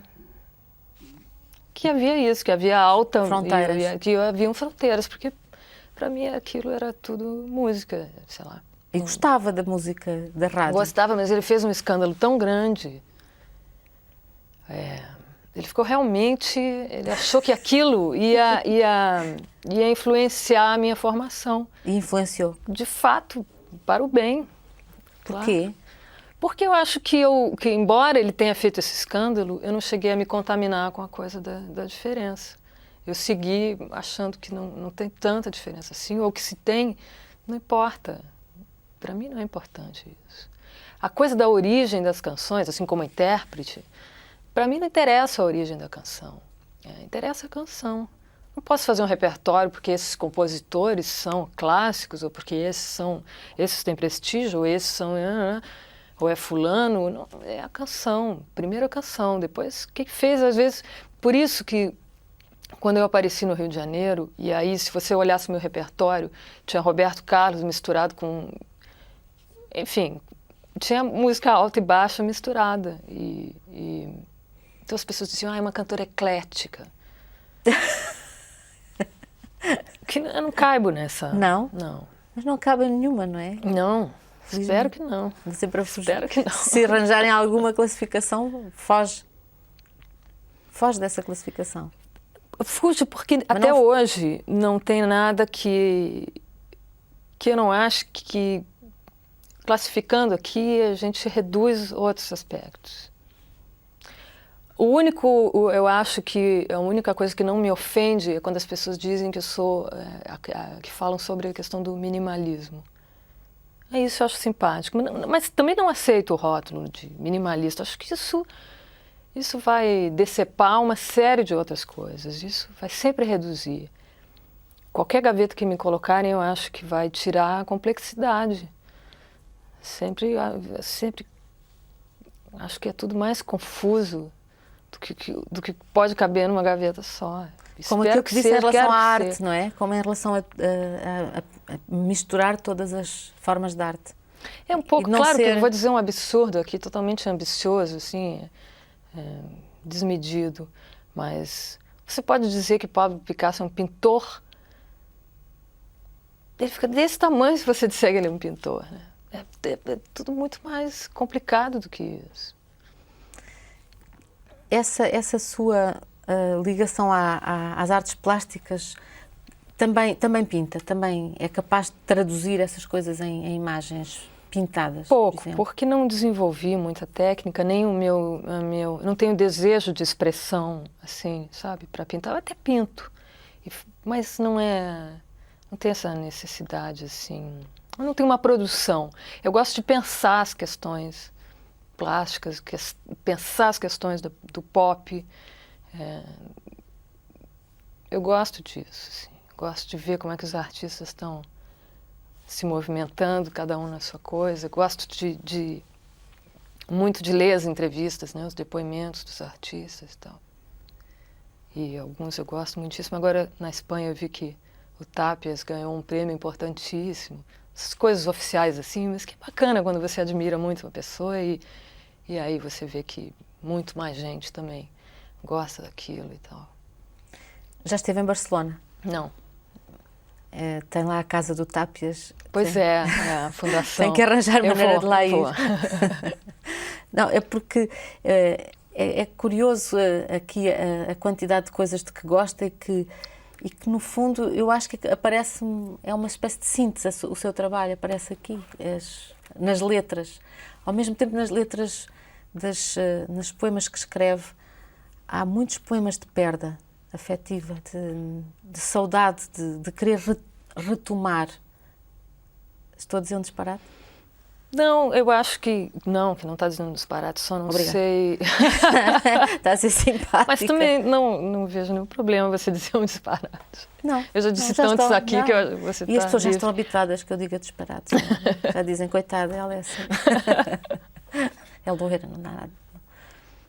isso, que havia alta... Fronteiras. Que haviam fronteiras, porque para mim aquilo era tudo música, sei lá. E gostava da música da rádio? Gostava, mas ele fez um escândalo tão grande. Ele ficou realmente... Ele achou que aquilo ia influenciar a minha formação. E influenciou? De fato, para o bem. Por quê? Porque eu acho que embora ele tenha feito esse escândalo, eu não cheguei a me contaminar com a coisa da diferença. Eu segui achando que não tem tanta diferença assim, ou que se tem, não importa. Para mim não é importante isso. A coisa da origem das canções, assim como intérprete, para mim não interessa a origem da canção. Interessa a canção. Não posso fazer um repertório porque esses compositores são clássicos, ou porque esses têm prestígio, ou esses são... ou é fulano, não, é a canção, primeiro a canção, depois o que fez, às vezes, por isso que quando eu apareci no Rio de Janeiro, e aí se você olhasse o meu repertório, tinha Roberto Carlos misturado com, enfim, tinha música alta e baixa misturada, então as pessoas diziam, é uma cantora eclética. Que eu não caibo nessa. Não? Não. Mas não cabe em nenhuma, não é? Não. Espero que não. Você para Espero que não. Se arranjarem alguma classificação, foge dessa classificação. Fujo porque até hoje não tem nada que eu não acho que classificando aqui a gente reduz outros aspectos. Eu acho que a única coisa que não me ofende é quando as pessoas dizem que eu sou, que falam sobre a questão do minimalismo. Isso eu acho simpático, mas também não aceito o rótulo de minimalista. Acho que isso vai decepar uma série de outras coisas, isso vai sempre reduzir. Qualquer gaveta que me colocarem, eu acho que vai tirar a complexidade. Sempre acho que é tudo mais confuso do que pode caber numa gaveta só. Como aquilo que disse em relação à arte, não é? Como em relação a misturar todas as formas de arte. É um pouco, claro que eu vou dizer um absurdo aqui, totalmente ambicioso, assim, desmedido, mas você pode dizer que Pablo Picasso é um pintor? Ele fica desse tamanho se você disser que ele é um pintor, né? É tudo muito mais complicado do que isso. Essa sua ligação às artes plásticas também pinta, também é capaz de traduzir essas coisas em imagens pintadas? Pouco, porque não desenvolvi muita técnica, nem o meu não tenho desejo de expressão, assim, sabe, para pintar. Eu até pinto, mas não Não tem essa necessidade, assim. Eu não tenho uma produção. Eu gosto de pensar as questões plásticas, pensar as questões do pop. Eu gosto disso, assim. Gosto de ver como é que os artistas estão se movimentando, cada um na sua coisa. Gosto muito de ler as entrevistas, né, os depoimentos dos artistas e tal. E alguns eu gosto muitíssimo. Agora, na Espanha, eu vi que o Tàpias ganhou um prêmio importantíssimo. Essas coisas oficiais, assim, mas que bacana quando você admira muito uma pessoa e aí você vê que muito mais gente também gosta daquilo e tal. Já esteve em Barcelona? Não. Tem lá a casa do Tàpias. Pois é, a fundação. Tem que arranjar maneira de lá ir. Vou. Não, é porque é curioso aqui a quantidade de coisas de que gosta e que no fundo eu acho que aparece-me, é uma espécie de síntese o seu trabalho, aparece aqui, nas letras. Ao mesmo tempo nas letras, nos poemas que escreve, há muitos poemas de perda afetiva, de saudade, de querer retomar. Estou a dizer um disparate? Não, eu acho que não está dizendo um disparate, só não Obrigada. sei. Está a ser simpática. Mas também não vejo nenhum problema você dizer um disparate. Não. Eu já disse não, tantos estou, aqui não. que você E as pessoas já livre. estão habituadas que eu diga disparates. Já dizem, coitada, ela é assim. É loira, não dá nada.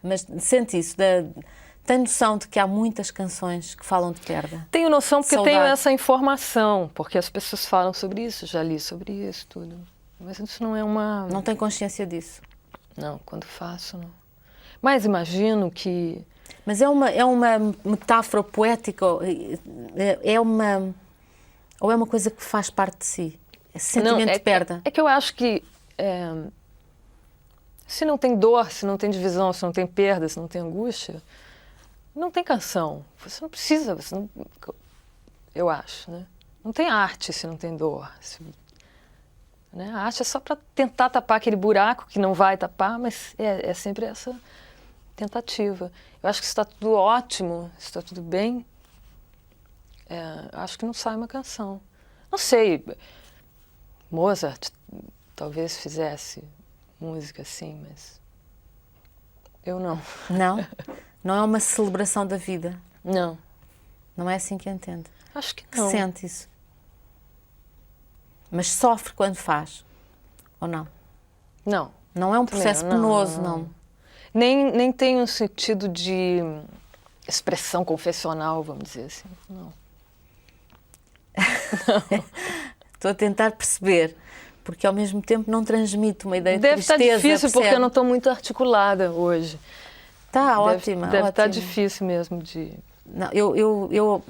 Mas sente isso, tem noção de que há muitas canções que falam de perda? Tenho noção porque Saudade. tenho essa informação, porque as pessoas falam sobre isso, já li sobre isso, tudo. Mas isso não é uma... Não tem consciência disso? Não, quando faço, não. Mas imagino que... Mas é uma metáfora poética ou é uma coisa que faz parte de si? Esse sentimento de perda? É que eu acho que se não tem dor, se não tem divisão, se não tem perda, se não tem angústia, não tem canção. Você não precisa, eu acho, né? Não tem arte se não tem dor. Né? A arte é só para tentar tapar aquele buraco que não vai tapar, mas é sempre essa tentativa. Eu acho que se está tudo ótimo, se está tudo bem, acho que não sai uma canção. Não sei, Mozart talvez fizesse música assim, mas eu não. Não? Não é uma celebração da vida? Não. Não é assim que entende? Acho que Que não. sente isso? Mas sofre quando faz? Ou não? Não. Não é um processo penoso, não? Nem tem um sentido de expressão confessional, vamos dizer assim. Não. Estou a tentar perceber, porque ao mesmo tempo não transmite uma ideia de Deve estar tristeza. difícil, percebe? porque eu não estou muito articulada hoje. Está ótima. Deve estar ótima. difícil mesmo de... Não, eu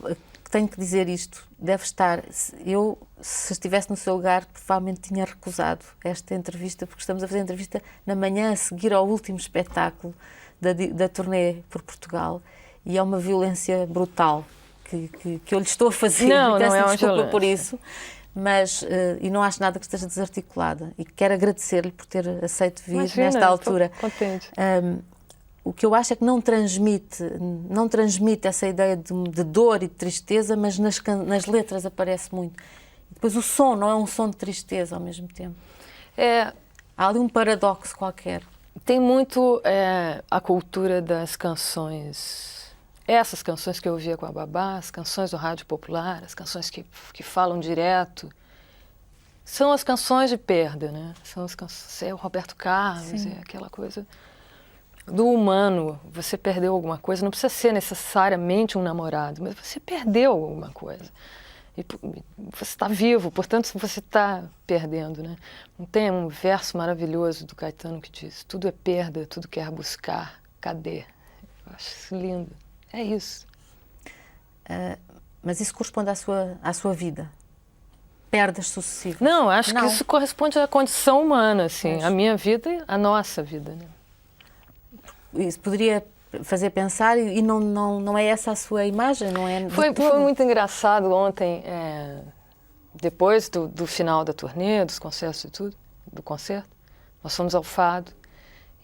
tenho que dizer isto. Deve estar... Eu, se estivesse no seu lugar, provavelmente tinha recusado esta entrevista, porque estamos a fazer a entrevista na manhã a seguir ao último espetáculo da turnê por Portugal e é uma violência brutal que eu lhe estou a fazer. Não Peço é uma desculpa violência. por isso. Mas, e não acho nada que esteja desarticulada. E quero agradecer-lhe por ter aceito vir Imagina, nesta altura. estou contente. O que eu acho é que não transmite essa ideia de dor e de tristeza, mas nas letras aparece muito. E depois o som não é um som de tristeza ao mesmo tempo. Há ali um paradoxo qualquer. Tem muito a cultura das canções, essas canções que eu ouvia com a Babá, as canções do rádio popular, as canções que falam direto, são as canções de perda, né? São as canções, é o Roberto Carlos, Sim. é aquela coisa do humano. Você perdeu alguma coisa, não precisa ser necessariamente um namorado, mas você perdeu alguma coisa. E você está vivo, portanto você está perdendo, né? Não tem um verso maravilhoso do Caetano que diz: tudo é perda, tudo quer buscar, cadê? Eu acho isso lindo. É isso. Mas isso corresponde à sua vida? Perdas sucessivas? Não, acho Não. que isso corresponde à condição humana, assim, Acho. a minha vida e a nossa vida, né? Isso poderia fazer pensar e não é essa a sua imagem, não é? Foi muito engraçado ontem, depois do final da turnê, dos concertos e tudo, do concerto, nós fomos ao Fado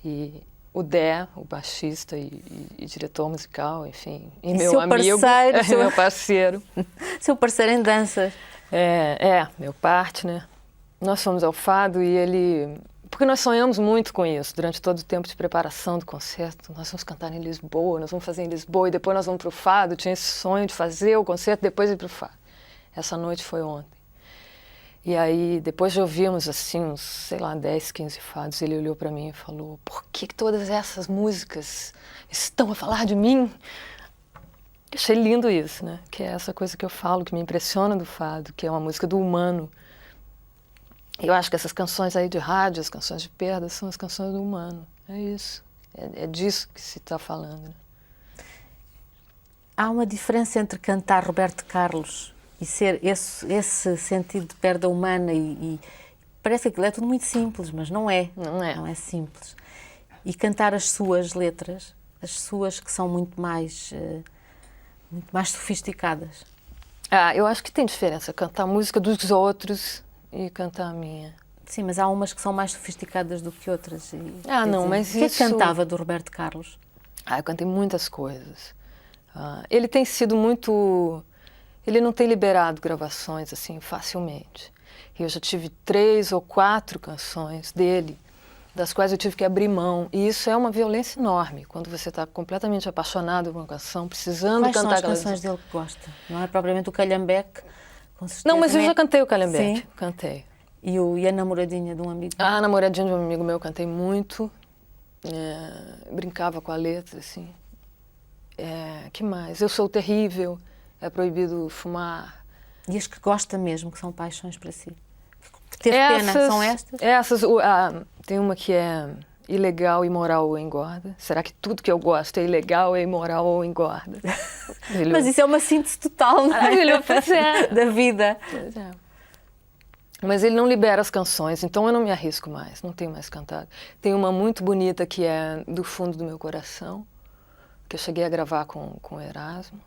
e o Dé, o baixista e diretor musical, enfim, e meu seu amigo, parceiro, meu parceiro. Seu parceiro em danças. Meu partner. Nós fomos ao Fado e ele... Porque nós sonhamos muito com isso, durante todo o tempo de preparação do concerto. Nós vamos cantar em Lisboa, nós vamos fazer em Lisboa e depois nós vamos para o Fado. Tinha esse sonho de fazer o concerto depois ir para o Fado. Essa noite foi ontem. E aí, depois de ouvirmos assim, uns, sei lá, 10, 15 fados, ele olhou para mim e falou: por que todas essas músicas estão a falar de mim? Eu achei lindo isso, né? Que é essa coisa que eu falo, que me impressiona do fado, que é uma música do humano. Eu acho que essas canções aí de rádio, as canções de perda, são as canções do humano. É isso. É disso que se está falando. Né? Há uma diferença entre cantar Roberto Carlos e ser esse sentido de perda humana e parece que aquilo é tudo muito simples, mas não é. Não é. Não é simples. E cantar as suas letras, as suas que são muito mais sofisticadas. Eu acho que tem diferença cantar a música dos outros e cantar a minha. Sim, mas há umas que são mais sofisticadas do que outras. Mas o que é que cantava do Roberto Carlos? Eu cantei muitas coisas. Ele tem sido muito... Ele não tem liberado gravações assim facilmente. E eu já tive 3 ou 4 canções dele, das quais eu tive que abrir mão. E isso é uma violência enorme, quando você está completamente apaixonado por uma canção, precisando Quais cantar são as canções dele que gosta? Não é propriamente o Calhambeque, com certeza. Não, mas eu já cantei o Calhambeque. Sim. Cantei. E a namoradinha de um amigo? A namoradinha de um amigo meu eu cantei muito. Brincava com a letra, assim. Que mais? Eu Sou Terrível. É proibido fumar. E as que gosta mesmo, que são paixões para si? Que teve pena, são estas? Tem uma que é ilegal, imoral ou engorda. Será que tudo que eu gosto é ilegal, é imoral ou engorda? Mas isso é uma síntese total, não é? Maravilhoso, pois da vida. Pois é. Mas ele não libera as canções, então eu não me arrisco mais, não tenho mais cantado. Tem uma muito bonita que é Do Fundo do Meu Coração, que eu cheguei a gravar com o Erasmo.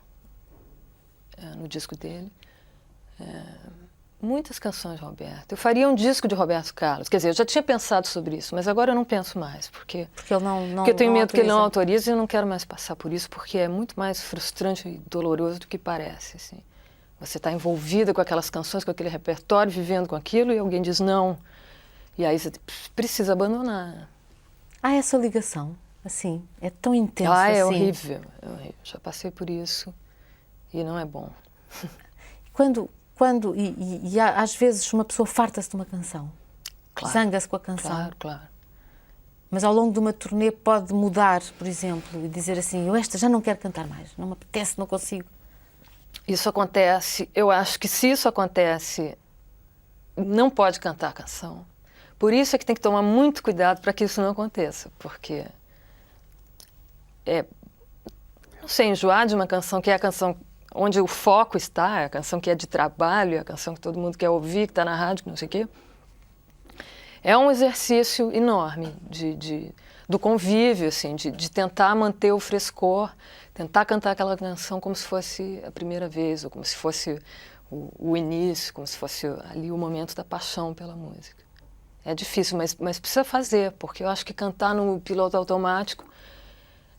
No disco dele. Muitas canções de Roberto. Eu faria um disco de Roberto Carlos. Quer dizer, eu já tinha pensado sobre isso, mas agora eu não penso mais. Porque ele não eu tenho medo que ele não autorize e eu não quero mais passar por isso, porque é muito mais frustrante e doloroso do que parece. Assim. Você está envolvida com aquelas canções, com aquele repertório, vivendo com aquilo, e alguém diz não. E aí você precisa abandonar. Há essa ligação, assim, é tão intensa assim. É horrível, é horrível. Já passei por isso. E não é bom. Às vezes uma pessoa farta-se de uma canção, claro, zanga-se com a canção. Claro. Mas ao longo de uma turnê pode mudar, por exemplo, e dizer assim: eu esta já não quero cantar mais, não me apetece, não consigo. Isso acontece, eu acho que se isso acontece, não pode cantar a canção. Por isso é que tem que tomar muito cuidado para que isso não aconteça, porque não sei, enjoar de uma canção que é a canção onde o foco está, é a canção que é de trabalho, é a canção que todo mundo quer ouvir, que está na rádio, que não sei o quê. É um exercício enorme do convívio, assim, de tentar manter o frescor, tentar cantar aquela canção como se fosse a primeira vez, ou como se fosse o início, como se fosse ali o momento da paixão pela música. É difícil, mas precisa fazer, porque eu acho que cantar no piloto automático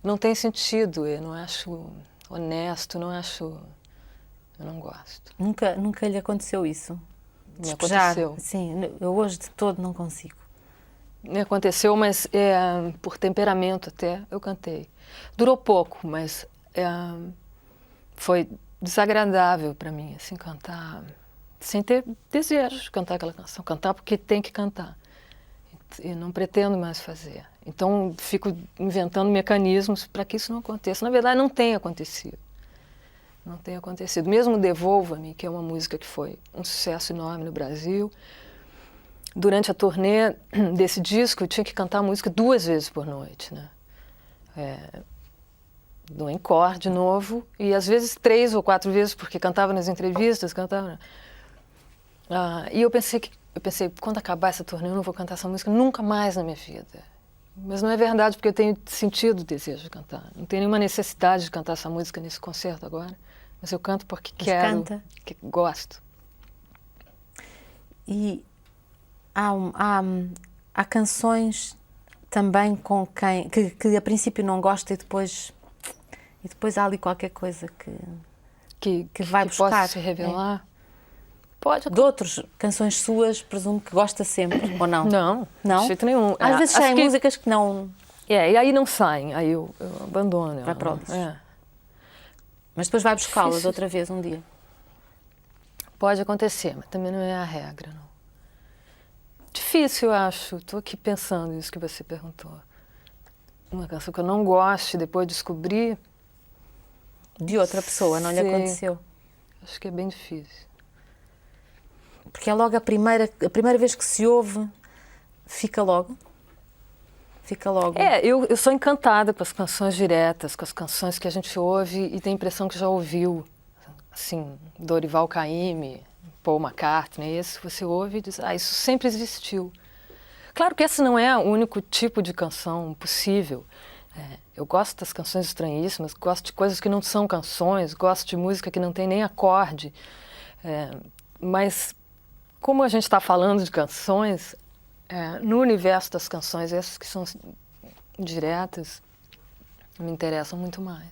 não tem sentido, eu não acho honesto, eu não gosto. Nunca lhe aconteceu isso? Me aconteceu. Sim, eu hoje de todo não consigo. Me aconteceu, mas por temperamento até eu cantei. Durou pouco, mas foi desagradável para mim, assim, cantar sem ter desejo de cantar aquela canção. Cantar porque tem que cantar. E não pretendo mais fazer. Então, fico inventando mecanismos para que isso não aconteça. Na verdade, não tem acontecido. Não tem acontecido. Mesmo Devolva-me, que é uma música que foi um sucesso enorme no Brasil, durante a turnê desse disco, eu tinha que cantar a música 2 vezes por noite, né? No encore, de novo, e às vezes 3 ou 4 vezes, porque cantava nas entrevistas, cantava... E eu pensei, quando acabar essa turnê, eu não vou cantar essa música nunca mais na minha vida. Mas não é verdade, porque eu tenho sentido o desejo de cantar. Não tenho nenhuma necessidade de cantar essa música nesse concerto agora, mas eu canto porque quero, que gosto. E há canções também com quem que a princípio não gosta e depois há ali qualquer coisa que vai buscar. Possa se revelar. Pode. De outros, canções suas, presumo que gosta sempre, ou não? Não, Não? de jeito nenhum. Às vezes acho saem que- músicas que não... e aí não saem, aí eu abandono. Vai para outros. É. Mas depois vai buscá-las Difícil. outra vez um dia. Pode acontecer, mas também não é a regra, não. Difícil, eu acho. Estou aqui pensando isso que você perguntou. Uma canção que eu não gosto, depois descobrir, De outra pessoa, não lhe Sim. aconteceu. acho que é bem difícil. Porque é logo a primeira vez que se ouve, fica logo. Fica logo. Eu sou encantada com as canções diretas, com as canções que a gente ouve e tem a impressão que já ouviu. Assim, Dorival Caymmi, Paul McCartney, esse você ouve e diz, isso sempre existiu. Claro que esse não é o único tipo de canção possível. Eu gosto das canções estranhíssimas, gosto de coisas que não são canções, gosto de música que não tem nem acorde. Mas, como a gente está falando de canções, no universo das canções, essas que são diretas, me interessam muito mais.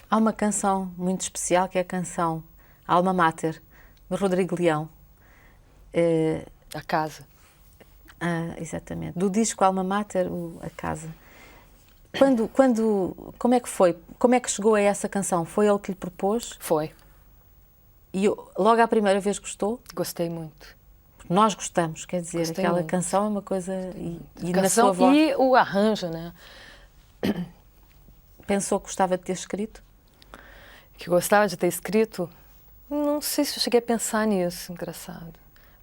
Há uma canção muito especial que é a canção Alma Mater, do Rodrigo Leão. A casa. Exatamente. Do disco Alma Mater, A Casa. Como é que foi? Como é que chegou a essa canção? Foi ele que lhe propôs? Foi. E logo à primeira vez gostou? Gostei muito. Nós gostamos, quer dizer, Gostei aquela muito. canção é uma coisa... E na Canção sua voz, e o arranjo, né? pensou que gostava de ter escrito? Que gostava de ter escrito. Não sei se eu cheguei a pensar nisso, engraçado.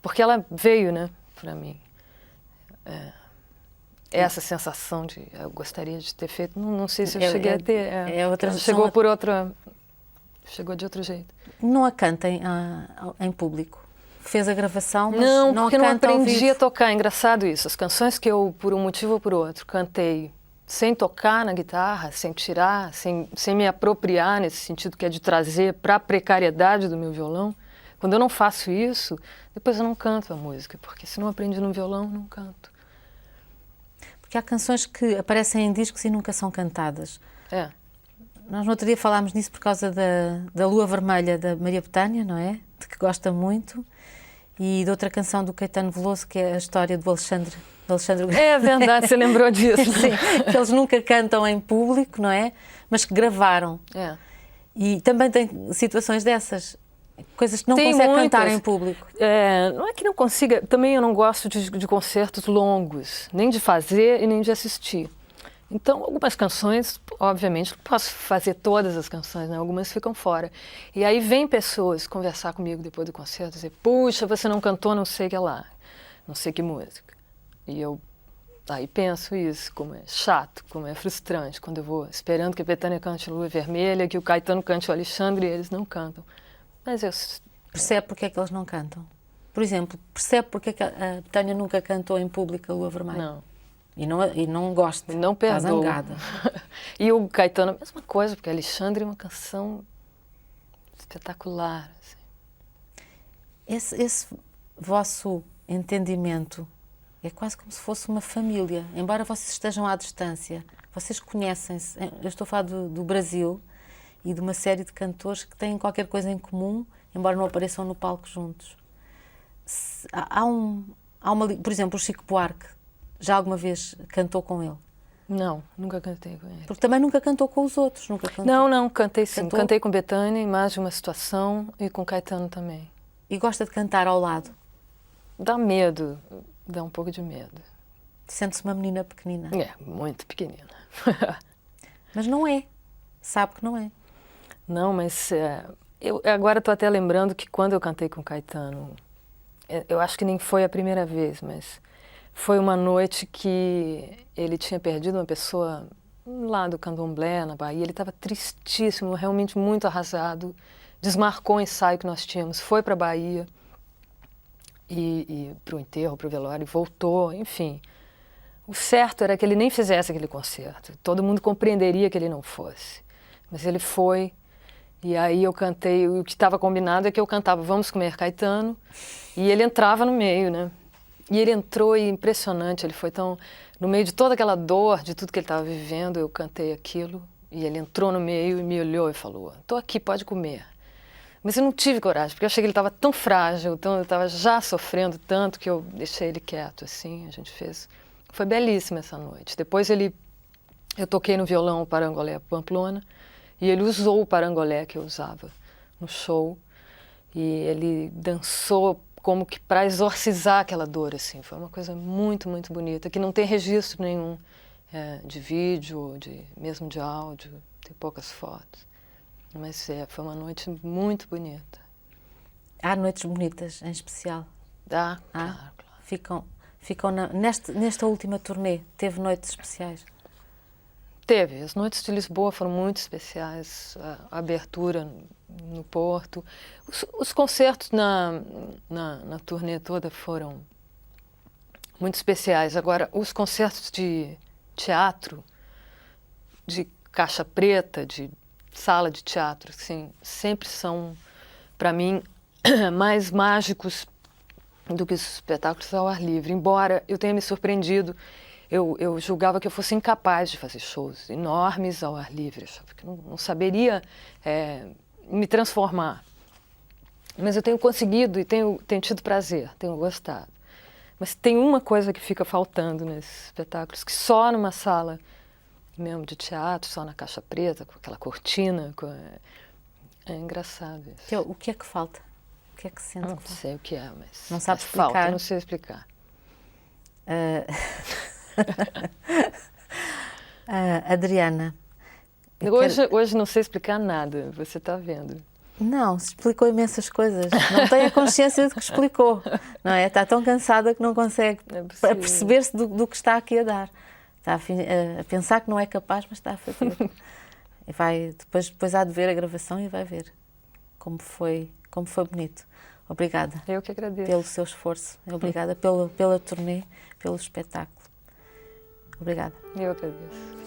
Porque ela veio, né, pra mim. Essa sensação de eu gostaria de ter feito, não sei se eu cheguei a ter. Chegou por outra... Chegou de outro jeito. Não a canta em público? Fez a gravação, mas Não, não porque a não canta ao aprendi vivo? a tocar. É engraçado isso. As canções que eu, por um motivo ou por outro, cantei sem tocar na guitarra, sem tirar, sem me apropriar nesse sentido que é de trazer para a precariedade do meu violão. Quando eu não faço isso, depois eu não canto a música, porque se não aprendi no violão, não canto. Porque há canções que aparecem em discos e nunca são cantadas. É. Nós no outro dia falámos nisso por causa da Lua Vermelha da Maria Bethânia, não é? De que gosta muito. E de outra canção do Caetano Veloso, que é a história do Alexandre. É verdade, você lembrou disso. Sim, que eles nunca cantam em público, não é? Mas que gravaram. É. E também tem situações dessas, coisas que não Tem consegue muitas. cantar em público. Não é que não consiga, também eu não gosto de concertos longos, nem de fazer e nem de assistir. Então, algumas canções, obviamente, não posso fazer todas as canções, né? Algumas ficam fora. E aí vem pessoas conversar comigo depois do concerto, dizer, puxa, você não cantou não sei o que lá, não sei que música. E eu aí penso isso, como é chato, como é frustrante, quando eu vou esperando que a Bethânia cante Lua Vermelha, que o Caetano cante o Alexandre e eles não cantam. Mas eu... Percebe porque é que eles não cantam? Por exemplo, percebe porque é que a Bethânia nunca cantou em público a Lua Vermelha? Não. E não gosta. Não Está perdoa. zangada. E o Caetano, a mesma coisa, porque Alexandre é uma canção espetacular. Assim. Esse vosso entendimento é quase como se fosse uma família. Embora vocês estejam à distância, vocês conhecem-se. Eu estou a falar do Brasil e de uma série de cantores que têm qualquer coisa em comum, embora não apareçam no palco juntos. Por exemplo, o Chico Buarque. Já alguma vez cantou com ele? Não, nunca cantei com ele. Porque também nunca cantou com os outros, nunca cantou. Não, cantei sim. Cantou? Cantei com Bethânia em mais de uma situação e com Caetano também. E gosta de cantar ao lado? Dá medo, dá um pouco de medo. Sente-se uma menina pequenina. Muito pequenina. Mas não é. Sabe que não é. Não, mas eu agora estou até lembrando que quando eu cantei com Caetano, eu acho que nem foi a primeira vez, mas foi uma noite que ele tinha perdido uma pessoa lá do Candomblé, na Bahia. Ele estava tristíssimo, realmente muito arrasado. Desmarcou o ensaio que nós tínhamos, foi para a Bahia e para o enterro, para o velório, voltou, enfim. O certo era que ele nem fizesse aquele concerto. Todo mundo compreenderia que ele não fosse. Mas ele foi, e aí eu cantei. O que estava combinado é que eu cantava Vamos Comer Caetano, e ele entrava no meio, né? E ele entrou e impressionante, ele foi tão... No meio de toda aquela dor, de tudo que ele estava vivendo, eu cantei aquilo, e ele entrou no meio e me olhou e falou, estou aqui, pode comer. Mas eu não tive coragem, porque eu achei que ele estava tão frágil, eu estava já sofrendo tanto que eu deixei ele quieto, assim, a gente fez. Foi belíssima essa noite. Depois eu toquei no violão o Parangolé Pamplona e ele usou o parangolé que eu usava no show e ele dançou como que para exorcizar aquela dor, assim. Foi uma coisa muito, muito bonita, que não tem registro nenhum de vídeo, mesmo de áudio, tem poucas fotos. Mas foi uma noite muito bonita. Há noites bonitas, em especial? Claro, claro. Nesta última turnê, teve noites especiais? Teve. As noites de Lisboa foram muito especiais. A abertura no Porto. Os concertos na turnê toda foram muito especiais. Agora, os concertos de teatro, de caixa preta, de sala de teatro, assim, sempre são, para mim, mais mágicos do que os espetáculos ao ar livre. Embora eu tenha me surpreendido, eu julgava que eu fosse incapaz de fazer shows enormes ao ar livre, achava que não saberia me transformar. Mas eu tenho conseguido e tenho tido prazer, tenho gostado. Mas tem uma coisa que fica faltando nesses espetáculos, que só numa sala mesmo de teatro, só na caixa preta, com aquela cortina, é engraçado isso. O que é que falta? O que é que sente? Não sei o que é, mas não sabe explicar. Falta, não sei explicar. Adriana. Hoje não sei explicar nada, você está vendo. Não, explicou imensas coisas. Não tem a consciência de que explicou. Não é? Está tão cansada que não consegue perceber-se do que está aqui a dar. Está a pensar que não é capaz, mas está a fazer. E depois há de ver a gravação e vai ver como foi bonito. Obrigada. Eu que agradeço. Pelo seu esforço. Obrigada pela turnê, pelo espetáculo. Obrigada. Eu agradeço.